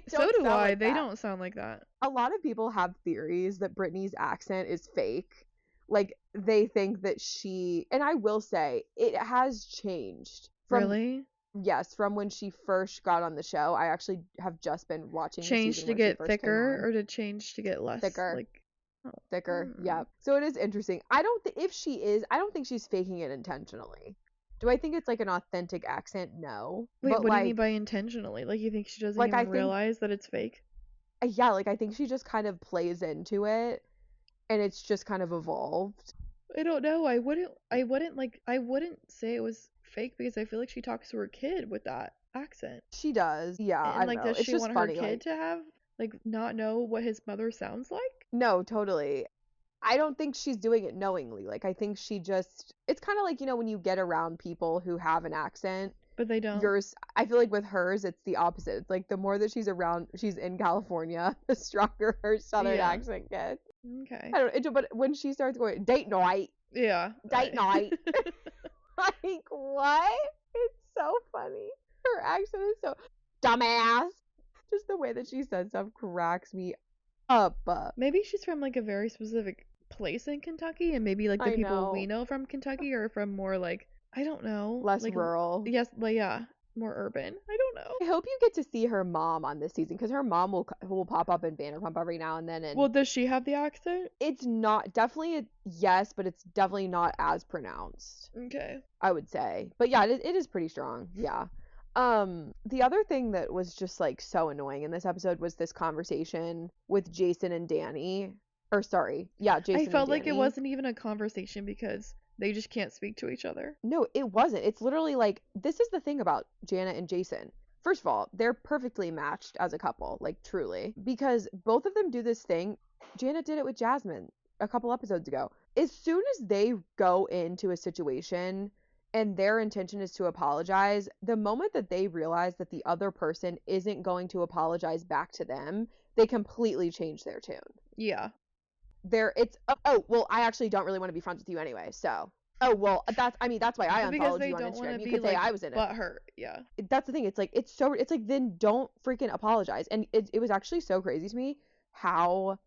So do I. They don't sound like that. A lot of people have theories that Brittany's accent is fake. Like, they think that and I will say, it has changed. Really? Yes, from when she first got on the show. I actually have just been watching the season Change to get thicker or to change to get less thicker? Thicker. Yeah. So it is interesting. I don't think she's faking it intentionally. Do I think it's like an authentic accent? No. Wait, but what do you mean by intentionally? Like, you think she doesn't even realize that it's fake? Yeah, like, I think she just kind of plays into it, and it's just kind of evolved. I don't know. I wouldn't say it was fake because I feel like she talks to her kid with that accent. She does. Yeah. And I don't know. Does she want her kid to have not know what his mother sounds like? No, totally. I don't think she's doing it knowingly. Like, I think she just, it's kind of like, you know, when you get around people who have an accent, but they don't. I feel like with hers, it's the opposite. It's like the more that she's in California, the stronger her Southern accent gets. Okay. But when she starts going, date night. Yeah. Date night. Like, what? It's so funny. Her accent is so dumbass. Just the way that she says stuff cracks me up. Maybe she's from like a very specific place in Kentucky, and maybe like the people we know from Kentucky are from more like, I don't know, less rural. Yes, more urban. I don't know. I hope you get to see her mom on this season because her mom will pop up in Vanderpump every now and then. And well, does she have the accent? It's not yes, but it's definitely not as pronounced. Okay. I would say, but yeah, it is pretty strong. Yeah. The other thing that was just like so annoying in this episode was this conversation with Jason and Danny. Or sorry, yeah, Jason. I felt like it wasn't even a conversation because they just can't speak to each other. No, it wasn't. It's literally like, this is the thing about Jana and Jason. First of all, they're perfectly matched as a couple, like truly, because both of them do this thing. Jana did it with Jasmine a couple episodes ago. As soon as they go into a situation and their intention is to apologize, the moment that they realize that the other person isn't going to apologize back to them, they completely change their tune. Yeah. Well, I actually don't really want to be friends with you anyway, so. Oh, well, that's why I unfollowed you on Instagram. You could say I was in it. But her, yeah. That's the thing. It's like, then don't freaking apologize. And it was actually so crazy to me how,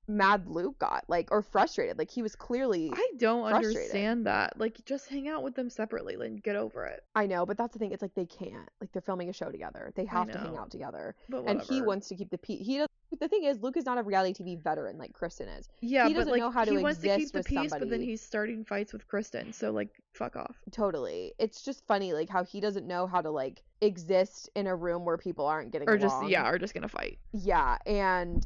mad Luke got, like, or frustrated. Like, he was clearly I don't frustrated. understand that. Like, just hang out with them separately, like, get over it. I know, but that's the thing. It's like they can't. Like, they're filming a show together. They have to hang out together. But and he whatever. wants to keep the peace. He does. The thing is, Luke is not a reality TV veteran like Kristen is. Yeah, he doesn't but like know how to he wants to keep exist the with peace, somebody. but then he's starting fights with Kristen. So like, fuck off. Totally. It's just funny, like how he doesn't know how to like exist in a room where people aren't getting along. Or just gonna fight. Yeah, and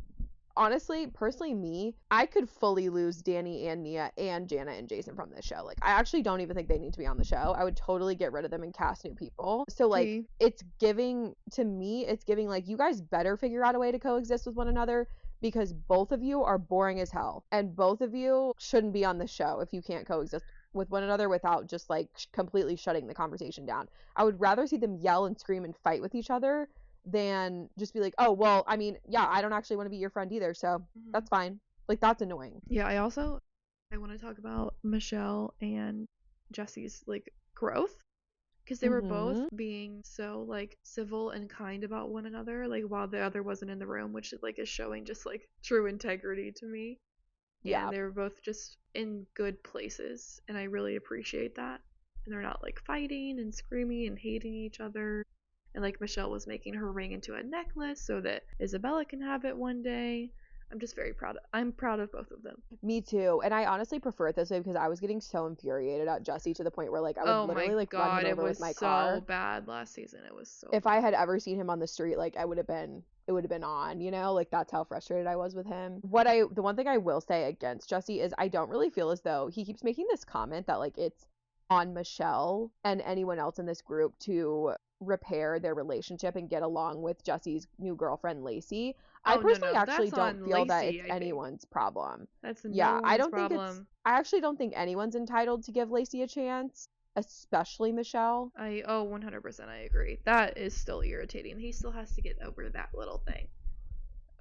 honestly, personally, me, I could fully lose Danny and Nia and Jana and Jason from this show. Like, I actually don't even think they need to be on the show. I would totally get rid of them and cast new people. So, like, it's giving, to me, it's giving, like, you guys better figure out a way to coexist with one another because both of you are boring as hell. And both of you shouldn't be on the show if you can't coexist with one another without just, like, completely shutting the conversation down. I would rather see them yell and scream and fight with each other than just be like, oh, well, I mean, yeah, I don't actually want to be your friend either, so that's fine. Like, that's annoying. Yeah, I want to talk about Michelle and Jesse's, like, growth. Because they were both being so, like, civil and kind about one another, like, while the other wasn't in the room, which, like, is showing just, like, true integrity to me. Yeah. And they were both just in good places, and I really appreciate that. And they're not, like, fighting and screaming and hating each other. And, like, Michelle was making her ring into a necklace so that Isabella can have it one day. I'm just very proud. I'm proud of both of them. Me too. And I honestly prefer it this way because I was getting so infuriated at Jesse to the point where, like, I would literally, like, run him over with my car. It was so bad last season. It was so If I had ever seen him on the street, like, it would have been on, you know? Like, that's how frustrated I was with him. The one thing I will say against Jesse is I don't really feel as though he keeps making this comment that, like, it's on Michelle and anyone else in this group to repair their relationship and get along with Jesse's new girlfriend Lacey. I personally actually don't feel that it's anyone's problem. That's I actually don't think anyone's entitled to give Lacey a chance, especially Michelle. 100% I agree. That is still irritating. He still has to get over that little thing.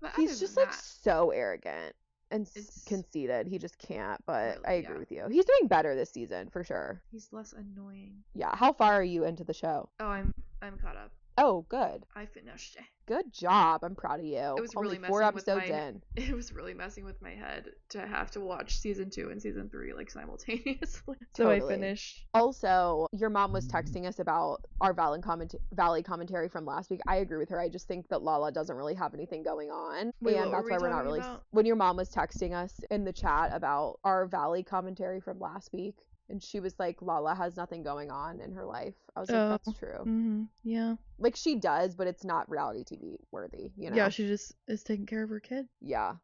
But he's just like so arrogant and conceited. He just can't, but really, I agree with you. He's doing better this season for sure. He's less annoying. Yeah. How far are you into the show? Oh, I'm caught up. Oh, good. I finished it. Good job. I'm proud of you. It was only really 4 episodes in. It was really messing with my head to have to watch season 2 and season 3 like simultaneously. So totally. I finished. Also, your mom was texting us about our Valley commentary from last week. I agree with her. I just think that Lala doesn't really have anything going on. Wait, and that's why we're not really when your mom was texting us in the chat about our Valley commentary from last week. And she was like, Lala has nothing going on in her life. I was like, that's true. Mm-hmm. Yeah. Like, she does, but it's not reality TV worthy, you know? Yeah, she just is taking care of her kid. Yeah.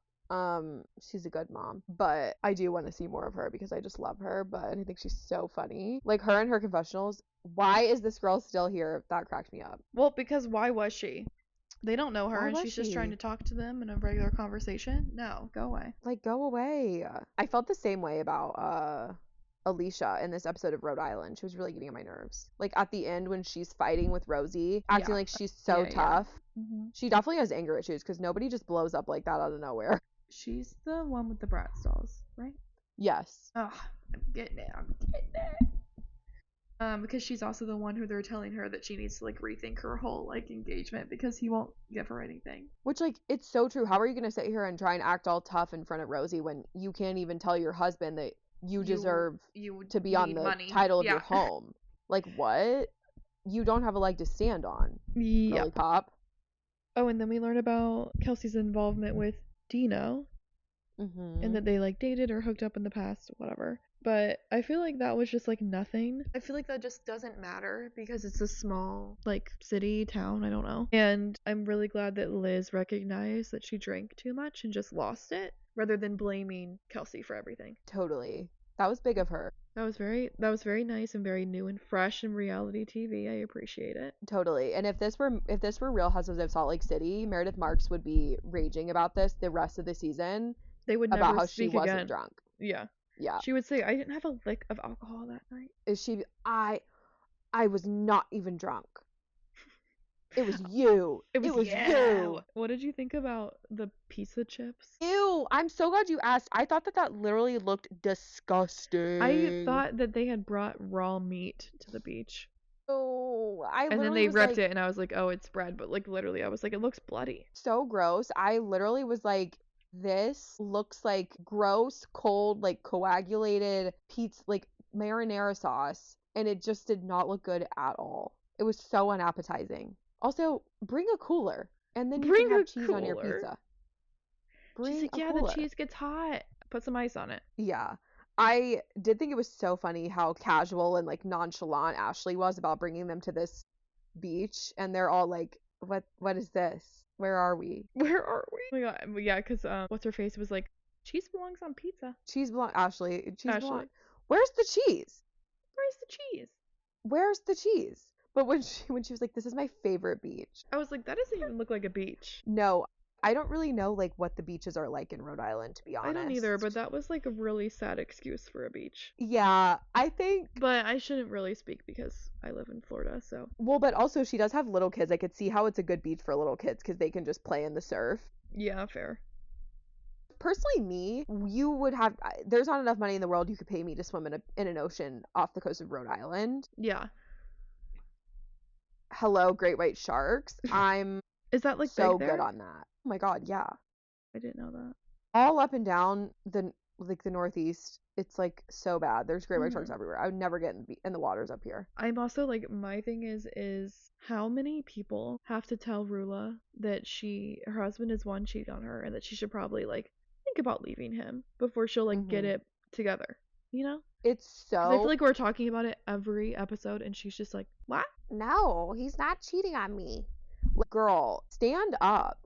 She's a good mom. But I do want to see more of her because I just love her. But I think she's so funny. Like, her and her confessionals. Why is this girl still here? That cracked me up. Well, because why was she? They don't know her, and she's just trying to talk to them in a regular conversation. No, go away. Like, go away. I felt the same way about, Alicia in this episode of Rhode Island. She was really getting on my nerves. Like at the end when she's fighting with Rosie, acting like she's so tough. Yeah. Mm-hmm. She definitely has anger issues because nobody just blows up like that out of nowhere. She's the one with the Bratz dolls, right? Yes. Oh, I'm getting it. Because she's also the one who they're telling her that she needs to like rethink her whole like engagement because he won't give her anything. Which like it's so true. How are you gonna sit here and try and act all tough in front of Rosie when you can't even tell your husband that you deserve to be on the money. Title of your home? Like what? You don't have a leg to stand on. Yeah. Lollipop. Oh, and then we learn about Kelsey's involvement with Dino. Mm-hmm. And that they like dated or hooked up in the past, whatever. But I feel like that was just like nothing. I feel like that just doesn't matter because it's a small like city, town, I don't know. And I'm really glad that Liz recognized that she drank too much and just lost it rather than blaming Kelsey for everything. Totally. That was big of her. That was very nice and very new and fresh in reality TV. I appreciate it. Totally. And if this were Real Housewives of Salt Lake City, Meredith Marks would be raging about this the rest of the season. They would about never how she wasn't drunk. Yeah. Yeah. She would say, I didn't have a lick of alcohol that night. I was not even drunk. It was you. It was you. What did you think about the pizza chips? Ew. I'm so glad you asked. I thought that literally looked disgusting. I thought that they had brought raw meat to the beach. Oh, and then they ripped it and I was like, oh, it's bread. But like literally I was like, it looks bloody. So gross. I literally was like, this looks like gross, cold, like coagulated pizza, like marinara sauce, and it just did not look good at all. It was so unappetizing. Also, bring a cooler, and then you Bring can have a cheese on your cooler. pizza. She's Bring like, a yeah, the cooler. cheese gets hot. Put some ice on it. Yeah. I did think it was so funny how casual and like nonchalant Ashley was about bringing them to this beach, and they're all like, what is this? Where are we? Where are we? Oh my god. Well, yeah, because what's her face was like, cheese belongs on pizza. Cheese belong Ashley. Cheese Ashley. belong. Where's the cheese? Where's the cheese? Where's the cheese? But when she was like, this is my favorite beach. I was like, that doesn't even look like a beach. No, I don't really know like what the beaches are like in Rhode Island, to be honest. I don't either, but that was like a really sad excuse for a beach. Yeah, I think. But I shouldn't really speak because I live in Florida, so. Well, but also she does have little kids. I could see how it's a good beach for little kids because they can just play in the surf. Yeah, fair. Personally, you would have. There's not enough money in the world you could pay me to swim in an ocean off the coast of Rhode Island. Yeah. Hello, great white sharks. I'm Is that like so big there? good on that. Oh my god, yeah. I didn't know that. All up and down the Northeast, it's like so bad. There's great white sharks everywhere. I would never get in the waters up here. I'm also like, my thing is how many people have to tell Rula that her husband is one cheating on her and that she should probably like think about leaving him before she'll like get it together, you know? It's so. 'Cause I feel like we're talking about it every episode and she's just like, what? No, he's not cheating on me. Like, girl, stand up.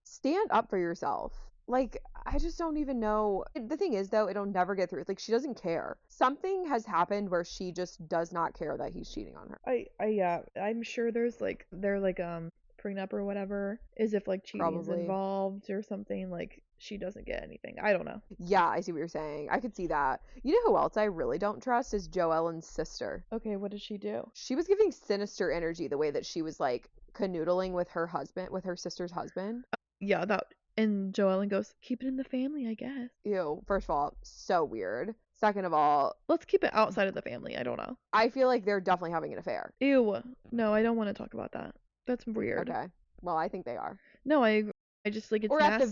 Stand up for yourself. Like, I just don't even know. The thing is, though, it'll never get through. Like, she doesn't care. Something has happened where she just does not care that he's cheating on her. Yeah, I'm sure they're like prenup or whatever, is if like cheating's involved or something, like she doesn't get anything. I don't know. Yeah, I see what you're saying. I could see that. You know who else I really don't trust is Joellen's sister. Okay, what did she do? She was giving sinister energy the way that she was like canoodling with her husband, with her sister's husband. Yeah, and Joellen goes, keep it in the family, I guess. Ew, first of all, so weird. Second of all, let's keep it outside of the family. I don't know. I feel like they're definitely having an affair. Ew. No, I don't want to talk about that. That's weird. Okay. Well, I think they are. No, I agree. I just like, it's nasty.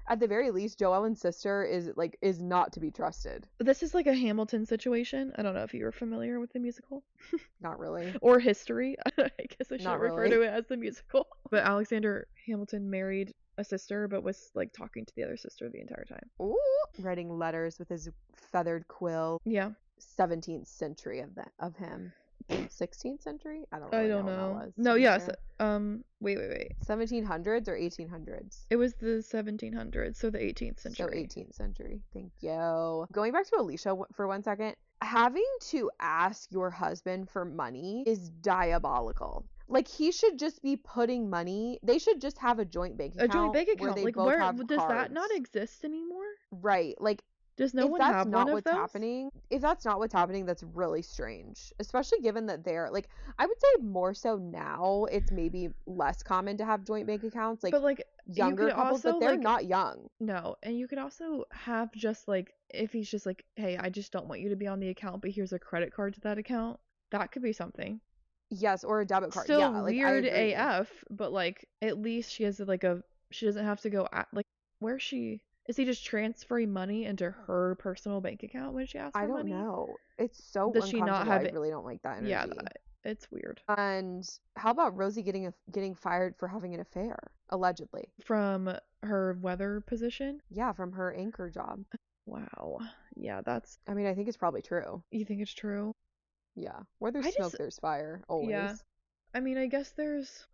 At the very least, Joellen's sister is not to be trusted. This is like a Hamilton situation. I don't know if you were familiar with the musical. Not really. Or history. I guess I should refer really to it as the musical. But Alexander Hamilton married a sister, but was like talking to the other sister the entire time. Ooh, writing letters with his feathered quill. Yeah. 17th century of him. 16th century? I don't know. Know. Was, no, yes. Wait. 1700s or 1800s? It was the 1700s, so the 18th century. So 18th century. Thank you. Going back to Alicia for 1 second, having to ask your husband for money is diabolical. Like, he should just be putting money. They should just have a joint bank account. A joint bank account. Where like, where does cards. That not exist anymore? Right. Like, does no one have one of those? If that's not what's happening, that's really strange. Especially given that they're like, I would say more so now, it's maybe less common to have joint bank accounts. Like, but like younger couples, but they're not young. No, and you could also have just like, if he's just like, hey, I just don't want you to be on the account, but here's a credit card to that account. That could be something. Yes, or a debit card. Still yeah, like, weird AF, but like at least she has like she doesn't have to go like, where's she? Is he just transferring money into her personal bank account when she asks for money? I don't know. It's so Does she not have I really don't like that energy. Yeah, it's weird. And how about Rosie getting fired for having an affair, allegedly? From her weather position? Yeah, from her anchor job. Wow. Yeah, that's... I mean, I think it's probably true. You think it's true? Yeah. Where there's smoke, there's fire. Always. Yeah. I mean, I guess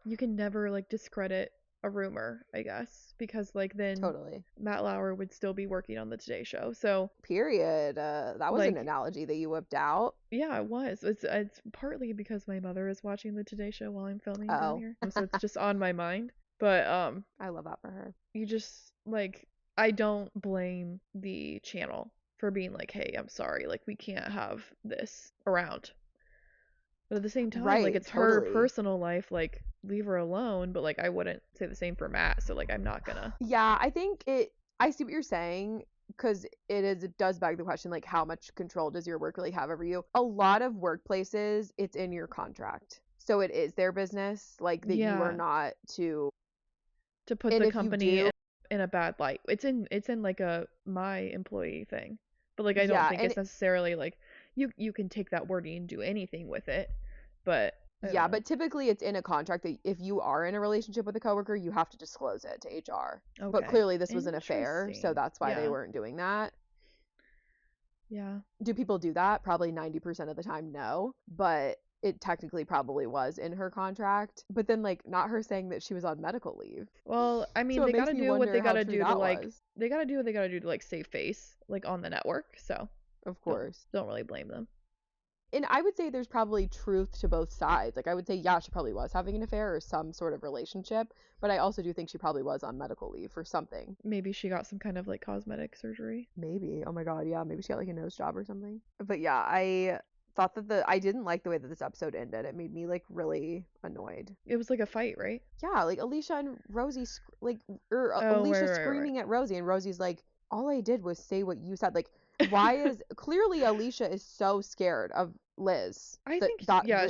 you can never, like, discredit a rumor, I guess, because like then totally Matt Lauer would still be working on the Today Show. So period. That was like, an analogy that you whipped out. Yeah, it was. It's partly because my mother is watching the Today Show while I'm filming down here, so it's just on my mind. But I love that for her. You just like, I don't blame the channel for being like, hey, I'm sorry, like we can't have this around. But at the same time, like it's her personal life, like leave her alone. But like I wouldn't say the same for Matt, so like I'm not gonna. Yeah, I think I see what you're saying, because it does beg the question, like how much control does your work really have over you? A lot of workplaces, it's in your contract, so it is their business, like that you are not to put the company in a bad light. It's in like a my employee thing. But like I don't Yeah, think it's necessarily like you can take that wording and do anything with it. But yeah, but typically it's in a contract that if you are in a relationship with a coworker, you have to disclose it to HR. okay. But clearly this was an affair, so that's why they Yeah. weren't doing that. Yeah. Do people do that? Probably 90% of the time, no. But it technically probably was in her contract. But then, like, not her saying that she was on medical leave. Well, I mean, So they it makes gotta me do what wonder they how gotta true do to that like was. they gotta do what they gotta do to like save face, like on the network. So Of course. don't really blame them. And I would say there's probably truth to both sides. Like, I would say, yeah, she probably was having an affair or some sort of relationship, but I also do think she probably was on medical leave for something. Maybe she got some kind of like cosmetic surgery. Maybe. Oh my God, yeah, maybe she got like a nose job or something. But yeah, I thought that I didn't like the way that this episode ended. It made me like really annoyed. It was like a fight, right? Yeah, like Alicia and Rosie, Oh, Alicia right. screaming at Rosie, and Rosie's like, all I did was say what you said. Like, why is clearly Alicia is so scared of Liz. I think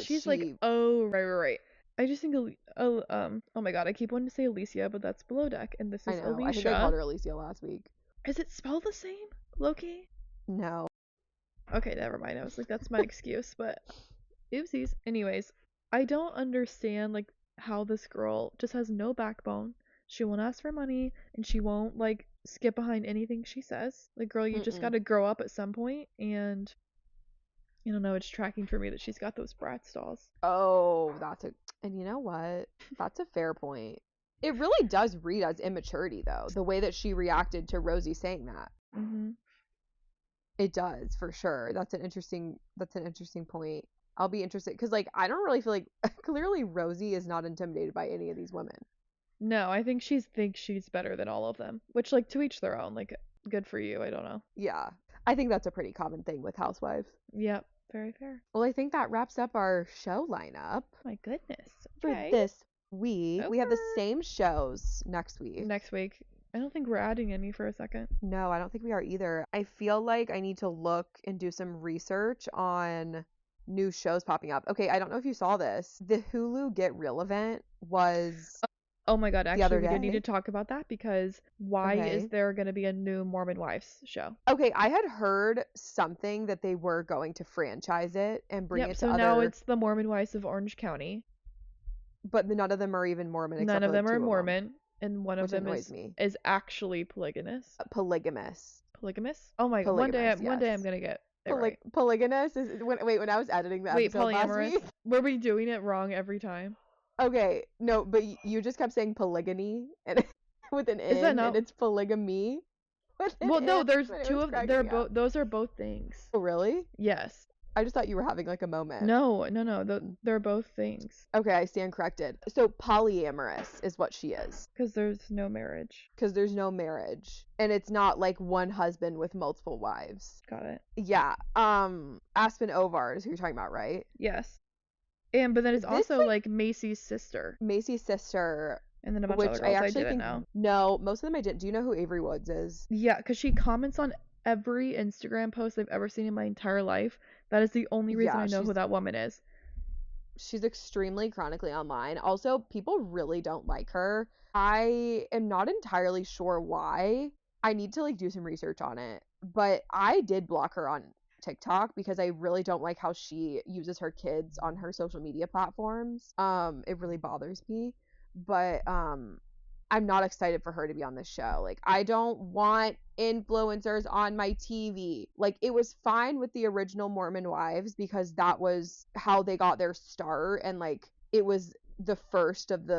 she's like, oh, right. I just think oh my God, I keep wanting to say Alicia, but that's Below Deck, and this is I know. Alicia. I think I called her Alicia last week. Is it spelled the same, Loki? No. Okay, never mind. I was like, that's my excuse, but oopsies. Anyways, I don't understand like how this girl just has no backbone. She won't ask for money, and she won't like skip behind anything she says. Like, girl, you just gotta grow up at some point, and I don't know, it's tracking for me that she's got those Bratz dolls. Oh, and you know what? That's a fair point. It really does read as immaturity, though, the way that she reacted to Rosie saying that. Mm-hmm. It does, for sure. That's an interesting point. I'll be interested, because, like, I don't really feel like, clearly Rosie is not intimidated by any of these women. No, I think she thinks she's better than all of them, which, like, to each their own. Like, good for you, I don't know. Yeah, I think that's a pretty common thing with housewives. Yep, very fair. Well, I think that wraps up our show lineup. My goodness. For Okay. this week. We have the same shows next week. I don't think we're adding any for a second. No, I don't think we are either. I feel like I need to look and do some research on new shows popping up. Okay, I don't know if you saw this. The Hulu Get Real event was Oh my God, actually, we do need day. to talk about that, because why is there going to be a new Mormon Wives show? Okay, I had heard something that they were going to franchise it and bring it to other... so now it's the Mormon Wives of Orange County. But none of them are even Mormon. None of them are Mormon, and one of them is actually polygamous. Polygamous. Oh my God, one day I'm going to get it right. Polygamous is... When I was editing the episode polyamorous. last week... Were we doing it wrong every time? Okay, no, but you just kept saying polygamy and with an N, and it's polygamy. Well, no, there's two of them. Those are both things. Oh, really? Yes. I just thought you were having like a moment. No, they're both things. Okay, I stand corrected. So polyamorous is what she is. Because there's no marriage. And it's not like one husband with multiple wives. Got it. Yeah. Aspen Ovar is who you're talking about, right? Yes. But then it's also like Macy's sister. And then a bunch of other girls I didn't know. No, most of them I didn't. Do you know who Avery Woods is? Yeah, because she comments on every Instagram post I've ever seen in my entire life. That is the only reason I know who that woman is. She's extremely chronically online. Also, people really don't like her. I am not entirely sure why. I need to like do some research on it. But I did block her on TikTok because I really don't like how she uses her kids on her social media platforms. It really bothers me. But I'm not excited for her to be on this show. Like, I don't want influencers on my TV. Like, it was fine with the original Mormon Wives because that was how they got their start, and like it was the first of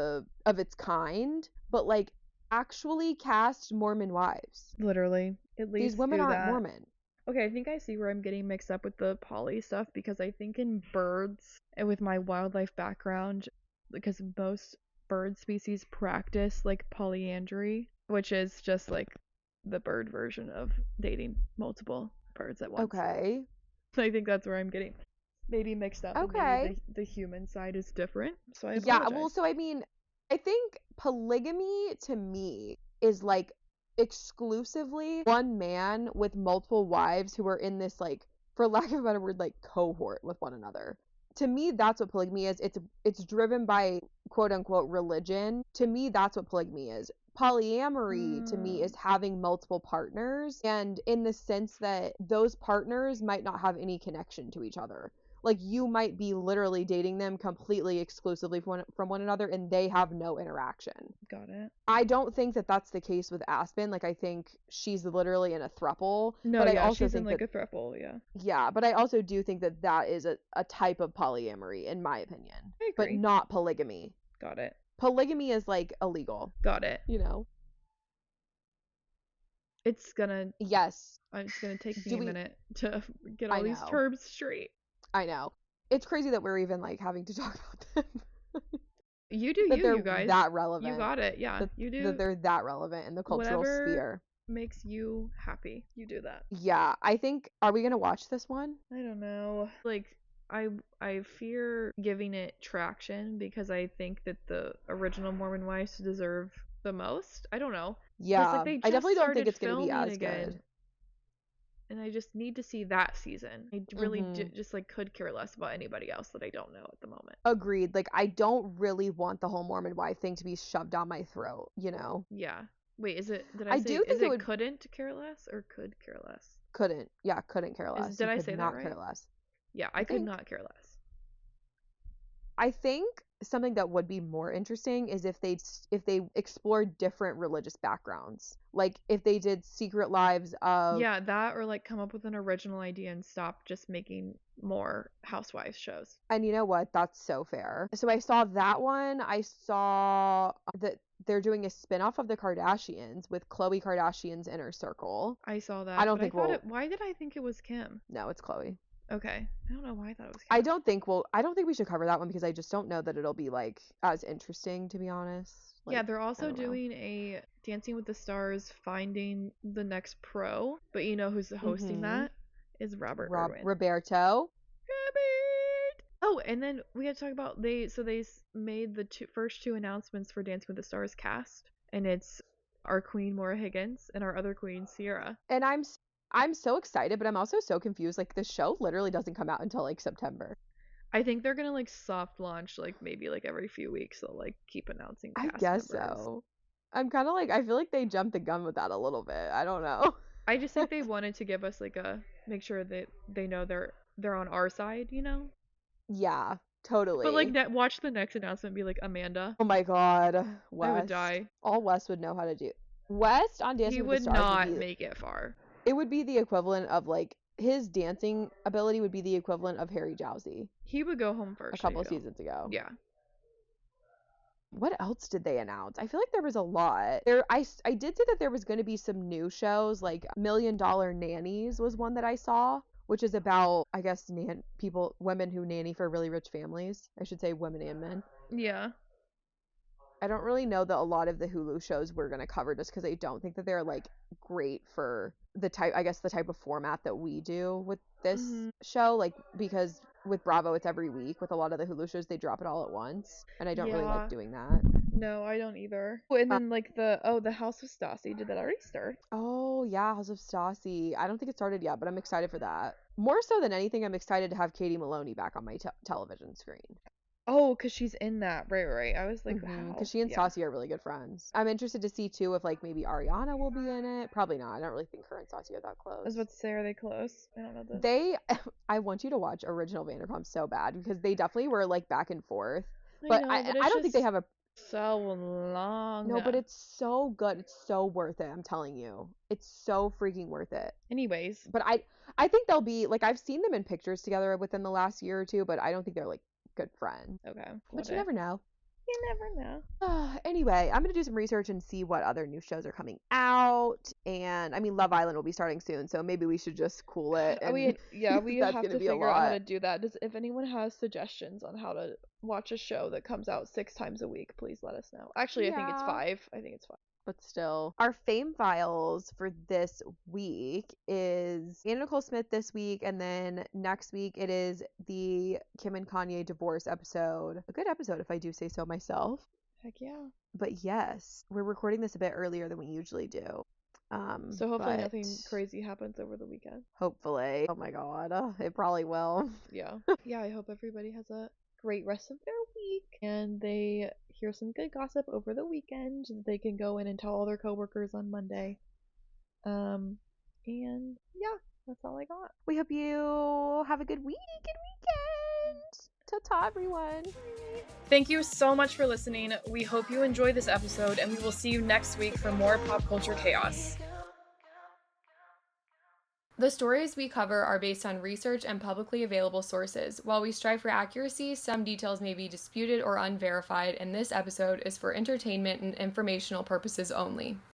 its kind. But like, actually cast Mormon wives. Literally, at least these women aren't Mormon. Okay, I think I see where I'm getting mixed up with the poly stuff, because I think in birds, and with my wildlife background, because most bird species practice like polyandry, which is just like the bird version of dating multiple birds at once. Okay. I think that's where I'm getting maybe mixed up. Okay. And maybe the human side is different. So I apologize. Yeah, well, so I mean, I think polygamy to me is like exclusively one man with multiple wives who are in this, like, for lack of a better word, like cohort with one another. to me, that's what polygamy is. It's driven by quote unquote religion. To me, that's what polygamy is. Polyamory to me is having multiple partners, and in the sense that those partners might not have any connection to each other. Like, you might be literally dating them completely exclusively from one another, and they have no interaction. Got it. I don't think that that's the case with Aspen. Like, I think she's literally in a throuple. No, but yeah, I also she's think in like that, a throuple, yeah. yeah, but I also do think that that is a type of polyamory, in my opinion. I But agree. not polygamy. Got it. Polygamy is like illegal. Got it. You know? It's gonna Yes. It's gonna take me a minute to get I all these know. terms straight. I know. It's crazy that we're even like having to talk about them. You do that you, they're you guys. that relevant. You got it, yeah. You do. That they're that relevant in the cultural whatever sphere. Makes you happy. You do that. Yeah, I think. Are we gonna watch this one? I don't know. Like, I fear giving it traction because I think that the original Mormon Wives deserve the most. I don't know. Yeah, like, they I definitely just don't think started it's gonna be as again, good. and I just need to see that season. I really just like could care less about anybody else that I don't know at the moment. Agreed. Like, I don't really want the whole Mormon wife thing to be shoved down my throat, you know? Yeah. Wait, is it? Did I I say? do think Is it it would- couldn't care less or could care less? Couldn't. Yeah, couldn't care less. Did You I could say that not right? care less. Yeah, I could not care less. I think something that would be more interesting is if they explored different religious backgrounds. Like, if they did Secret Lives of... Yeah, that, or like come up with an original idea and stop just making more housewives shows. And you know what? That's so fair. So I saw that one. I saw that they're doing a spin-off of the Kardashians with Khloe Kardashian's Inner Circle. I saw that. I don't think why did I think it was Kim? No, it's Khloe. Okay. I don't know why I thought it was Kim. I don't think we should cover that one because I just don't know that it'll be like as interesting, to be honest. Like, yeah, they're also doing a Dancing with the Stars Finding the Next Pro, but you know who's hosting that? Is Robert Irwin. Roberto. Oh, and then we had to talk about they made the first two announcements for Dancing with the Stars cast, and it's our queen Maura Higgins and our other queen Sierra. And I'm so excited, but I'm also so confused. Like, the show literally doesn't come out until like September. I think they're gonna like soft launch like maybe like every few weeks. They'll like keep announcing cast I guess members. so. I'm kind of like, I feel like they jumped the gun with that a little bit. I don't know. I just think they wanted to give us like make sure that they know they're on our side, you know? Yeah, totally. But like watch the next announcement be like Amanda. Oh my god, West. I would die. All West would know how to do. West on Dancing with the Stars. He would not make it far. It would be the equivalent of like, his dancing ability would be the equivalent of Harry Jowsey. He would go home first. A couple seasons ago. Yeah. What else did they announce? I feel like there was a lot. I did see that there was going to be some new shows, like $1 Million Nannies was one that I saw, which is about, I guess, women who nanny for really rich families. I should say women and men. Yeah. I don't really know that a lot of the Hulu shows we're going to cover just because I don't think that they're like great for the type of format that we do with this show. Like, because with Bravo, it's every week. With a lot of the Hulu shows, they drop it all at once. And I don't really like doing that. No, I don't either. Oh, and then like the House of Stassi, did that already start? Oh, yeah, House of Stassi. I don't think it started yet, but I'm excited for that. More so than anything, I'm excited to have Katie Maloney back on my television screen. Oh, because she's in that. Right. I was like, wow. Because she and Stassi are really good friends. I'm interested to see, too, if, like, maybe Ariana will be in it. Probably not. I don't really think her and Stassi are that close. I was about to say, are they close? I don't know this. I want you to watch Original Vanderpump so bad, because they definitely were, like, back and forth. I don't think they have a... So long. No, but it's so good. It's so worth it. I'm telling you. It's so freaking worth it. Anyways. But I think they'll be, like, I've seen them in pictures together within the last year or two, but I don't think they're, like, good friends. Okay. But you never know. You never know. Anyway, I'm going to do some research and see what other new shows are coming out. And, I mean, Love Island will be starting soon, so maybe we should just cool it. And we have to figure out how to do that. If anyone has suggestions on how to watch a show that comes out 6 times a week, please let us know. Actually, I think it's 5. But still, our fame files for this week is Anna Nicole Smith this week, and then next week it is the Kim and Kanye divorce episode. A good episode, if I do say so myself. Heck yeah. But yes, we're recording this a bit earlier than we usually do. So hopefully nothing crazy happens over the weekend. Hopefully. Oh my god. It probably will. Yeah. Yeah, I hope everybody has a great rest of their week and they hear some good gossip over the weekend that they can go in and tell all their coworkers on Monday. And yeah, that's all I got. We hope you have a good week and weekend. Ta-ta, everyone. Thank you so much for listening. We hope you enjoyed this episode, and we will see you next week for more pop culture chaos. The stories we cover are based on research and publicly available sources. While we strive for accuracy, some details may be disputed or unverified, and this episode is for entertainment and informational purposes only.